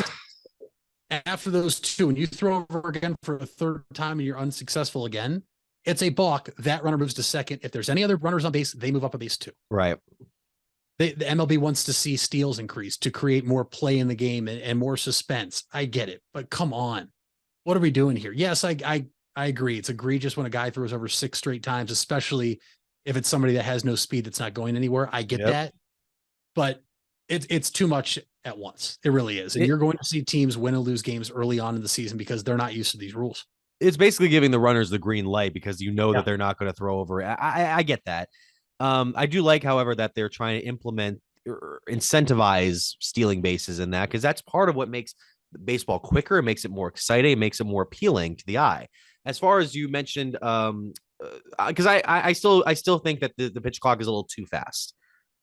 after those 2 and you throw over again for a third time and you're unsuccessful again, it's a balk. That runner moves to second. If there's any other runners on base, they move up a base 2. Right. The MLB wants to see steals increase to create more play in the game and more suspense. I get it, but come on. What are we doing here? Yes, I agree. It's egregious when a guy throws over 6 straight times, especially if it's somebody that has no speed that's not going anywhere. I get that, but it's too much at once. It really is. And you're going to see teams win and lose games early on in the season because they're not used to these rules. It's basically giving the runners the green light because that they're not going to throw over. I get that. I do like, however, that they're trying to implement or incentivize stealing bases in that, because that's part of what makes baseball quicker. It makes it more exciting. It makes it more appealing to the eye. As far as you mentioned, because I still think that the pitch clock is a little too fast.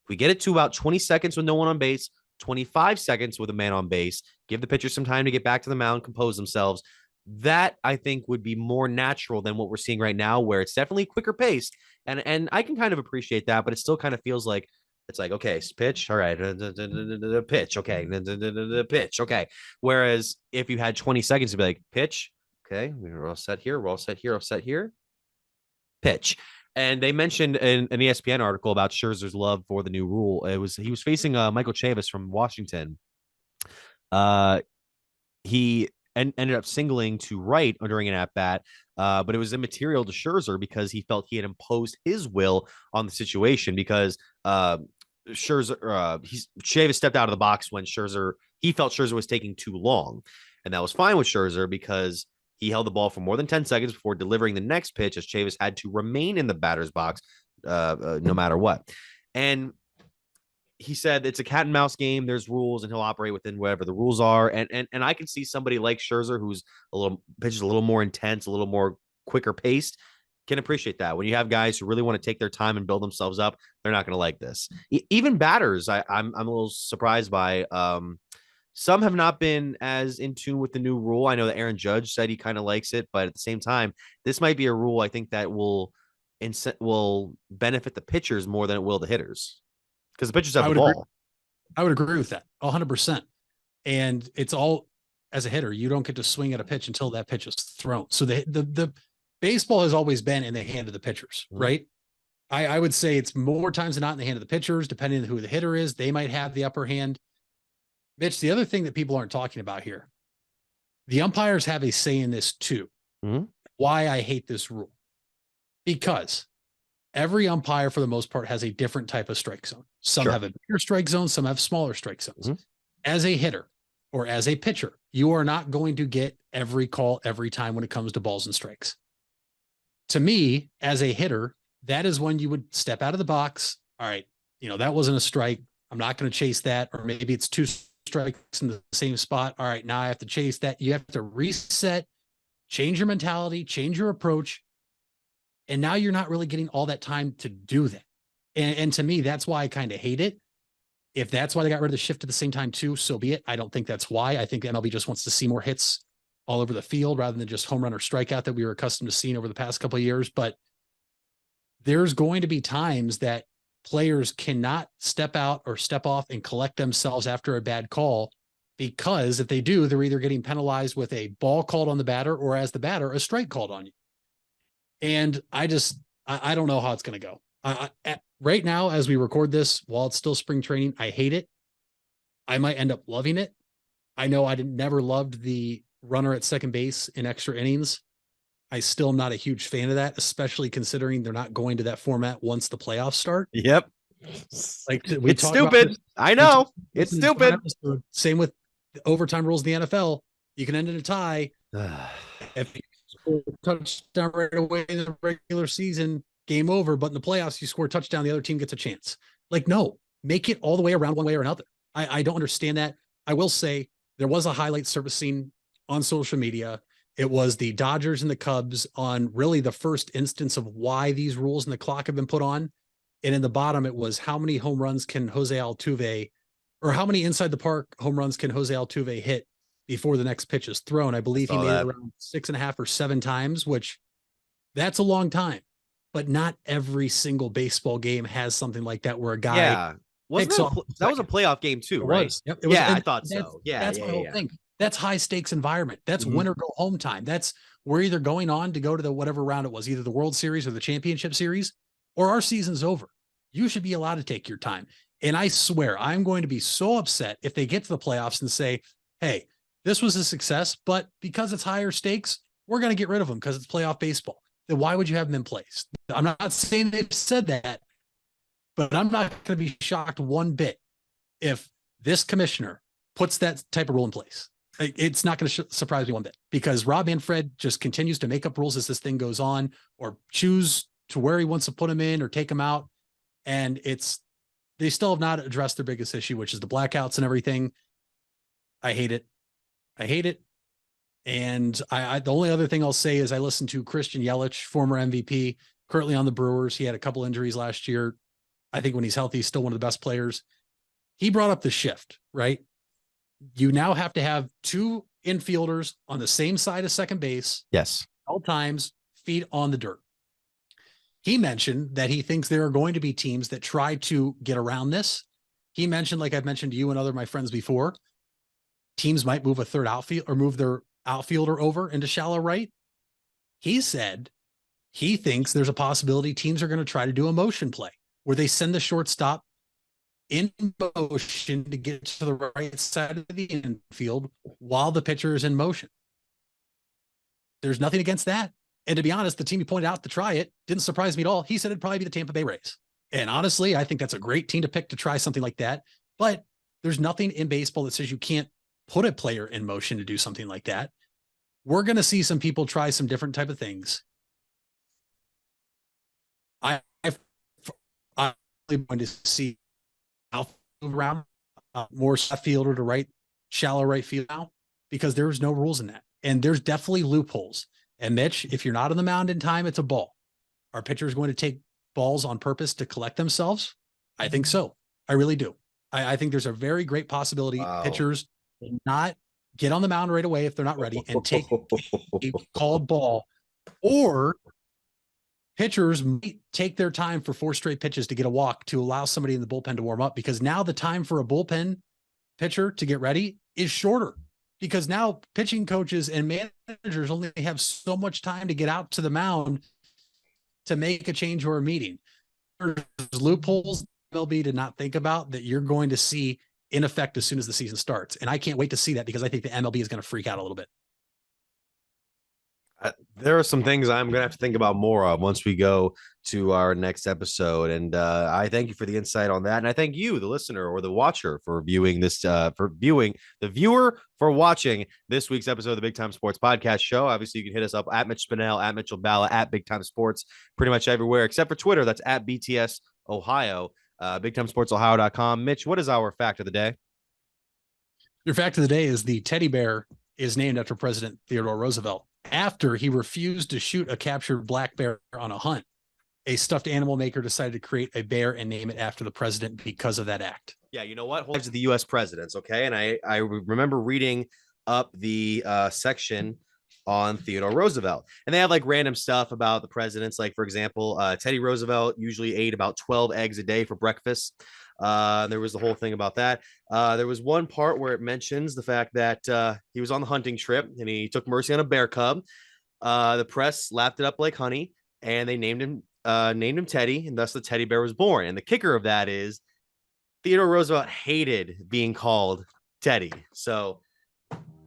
If we get it to about 20 seconds with no one on base, 25 seconds with a man on base, give the pitcher some time to get back to the mound, compose themselves. That, I think, would be more natural than what we're seeing right now, where it's definitely quicker paced. And I can kind of appreciate that, but it still kind of feels like it's like, okay, pitch. All right. Pitch. Okay. Pitch. Okay. Whereas if you had 20 seconds to be like, pitch. Okay. We're all set here. We're all set here. All set here. Pitch. And they mentioned in an ESPN article about Scherzer's love for the new rule. He was facing Michael Chavis from Washington. He ended up singling to right during an at-bat, but it was immaterial to Scherzer because he felt he had imposed his will on the situation, because Chavis stepped out of the box when he felt Scherzer was taking too long. And that was fine with Scherzer because he held the ball for more than 10 seconds before delivering the next pitch, as Chavis had to remain in the batter's box no matter what. And he said it's a cat and mouse game. There's rules, and he'll operate within whatever the rules are. And I can see somebody like Scherzer, who's pitches a little more intense, a little more quicker paced, can appreciate that. When you have guys who really want to take their time and build themselves up, they're not going to like this. Even batters, I'm a little surprised by. Some have not been as in tune with the new rule. I know that Aaron Judge said he kind of likes it, but at the same time, this might be a rule I think that will benefit the pitchers more than it will the hitters, because the pitchers have the ball. I would agree with that 100%. And it's all, as a hitter, you don't get to swing at a pitch until that pitch is thrown. So the baseball has always been in the hand of the pitchers, right? I would say it's more times than not in the hand of the pitchers, depending on who the hitter is. They might have the upper hand. Mitch, the other thing that people aren't talking about here, the umpires have a say in this too. Why I hate this rule. Because every umpire, for the most part, has a different type of strike zone. Some have a bigger strike zone, some have smaller strike zones. As a hitter or as a pitcher, you are not going to get every call every time when it comes to balls and strikes. To me, as a hitter, that is when you would step out of the box. All right, that wasn't a strike. I'm not going to chase that. Or maybe it's 2 strikes in the same spot. All right, now I have to chase that. You have to reset, change your mentality, change your approach. And now you're not really getting all that time to do that. And to me, that's why I kind of hate it. If that's why they got rid of the shift at the same time too, so be it. I don't think that's why. I think the MLB just wants to see more hits all over the field rather than just home run or strikeout that we were accustomed to seeing over the past couple of years. But there's going to be times that players cannot step out or step off and collect themselves after a bad call, because if they do, they're either getting penalized with a ball called on the batter, or as the batter, a strike called on you. And I don't know how it's going to go. Right now, as we record this, while it's still spring training, I hate it. I might end up loving it. I know I never loved the runner at second base in extra innings. I still am not a huge fan of that, especially considering they're not going to that format once the playoffs start. Yep. Like it's stupid. I know it's stupid. Same with the overtime rules in the NFL. You can end in a tie. If you score a touchdown right away in the regular season, game over. But in the playoffs, you score a touchdown, the other team gets a chance. Like, no, make it all the way around one way or another. I don't understand that. I will say there was a highlight surfacing on social media. It was the Dodgers and the Cubs on really the first instance of why these rules and the clock have been put on. And in the bottom, it was how many home runs can Jose Altuve, or how many inside the park home runs can Jose Altuve hit before the next pitch is thrown. I believe he made it around 6.5 or 7 times, which that's a long time. But not every single baseball game has something like that where a guy. Yeah. That was a playoff game too, right? Was. Yep, I thought so. Yeah. That's my whole thing. That's high stakes environment. That's win or go home time. That's we're either going on to go to the whatever round it was, either the World Series or the Championship Series, or our season's over. You should be allowed to take your time. And I swear I'm going to be so upset if they get to the playoffs and say, hey, this was a success, but because it's higher stakes, we're going to get rid of them because it's playoff baseball. Then why would you have them in place? I'm not saying they've said that, but I'm not going to be shocked one bit if this commissioner puts that type of rule in place. It's not going to surprise me one bit, because Rob Manfred just continues to make up rules as this thing goes on, or choose to where he wants to put them in or take them out. And they still have not addressed their biggest issue, which is the blackouts and everything. I hate it. And the only other thing I'll say is I listened to Christian Yelich, former MVP, currently on the Brewers. He had a couple injuries last year. I think when he's healthy, he's still one of the best players. He brought up the shift, right? You now have to have 2 infielders on the same side of second base. Yes. All times, feet on the dirt. He mentioned that he thinks there are going to be teams that try to get around this. He mentioned, like I've mentioned to you and other of my friends before, teams might move a third outfield or move their outfielder over into shallow right. He said he thinks there's a possibility teams are going to try to do a motion play where they send the shortstop in motion to get to the right side of the infield while the pitcher is in motion. There's nothing against that. And to be honest, the team he pointed out to try it didn't surprise me at all. He said it'd probably be the Tampa Bay Rays. And honestly, I think that's a great team to pick to try something like that. But there's nothing in baseball that says you can't put a player in motion to do something like that. We're going to see some people try some different type of things. I'm going to see around more left fielder to right, shallow right field now, because there's no rules in that. And there's definitely loopholes. And Mitch, if you're not on the mound in time, it's a ball. Are pitchers going to take balls on purpose to collect themselves? I think so. I really do. I think there's a very great possibility pitchers will not get on the mound right away if they're not ready and take a called ball, or pitchers might take their time for 4 straight pitches to get a walk to allow somebody in the bullpen to warm up, because now the time for a bullpen pitcher to get ready is shorter, because now pitching coaches and managers only have so much time to get out to the mound to make a change or a meeting. There's loopholes MLB to not think about that you're going to see in effect as soon as the season starts. And I can't wait to see that, because I think the MLB is going to freak out a little bit. There are some things I'm going to have to think about more of once we go to our next episode. And I thank you for the insight on that. And I thank you, the listener or the watcher, for viewing this, for watching this week's episode of the Big Time Sports Podcast Show. Obviously, you can hit us up at Mitch Spinell, at Mitchell Balla, at Big Time Sports, pretty much everywhere except for Twitter. That's at BTS Ohio. BigTimeSportsOhio.com. Mitch, what is our fact of the day? Your fact of the day is the teddy bear is named after President Theodore Roosevelt after he refused to shoot a captured black bear on a hunt. A stuffed animal maker decided to create a bear and name it after the president because of that act. Yeah, you know what? Hold on to the U.S. presidents, okay? And I remember reading up the section on Theodore Roosevelt, and they have like random stuff about the presidents. Like, for example, Teddy Roosevelt usually ate about 12 eggs a day for breakfast. There was the whole thing about that. There was one part where it mentions the fact that he was on the hunting trip and he took mercy on a bear cub. The press lapped it up like honey, and they named him Teddy, and thus the teddy bear was born. And the kicker of that is Theodore Roosevelt hated being called Teddy. So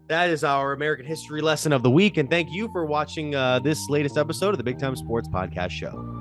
that is our American history lesson of the week. And thank you for watching this latest episode of the Big Time Sports Podcast Show.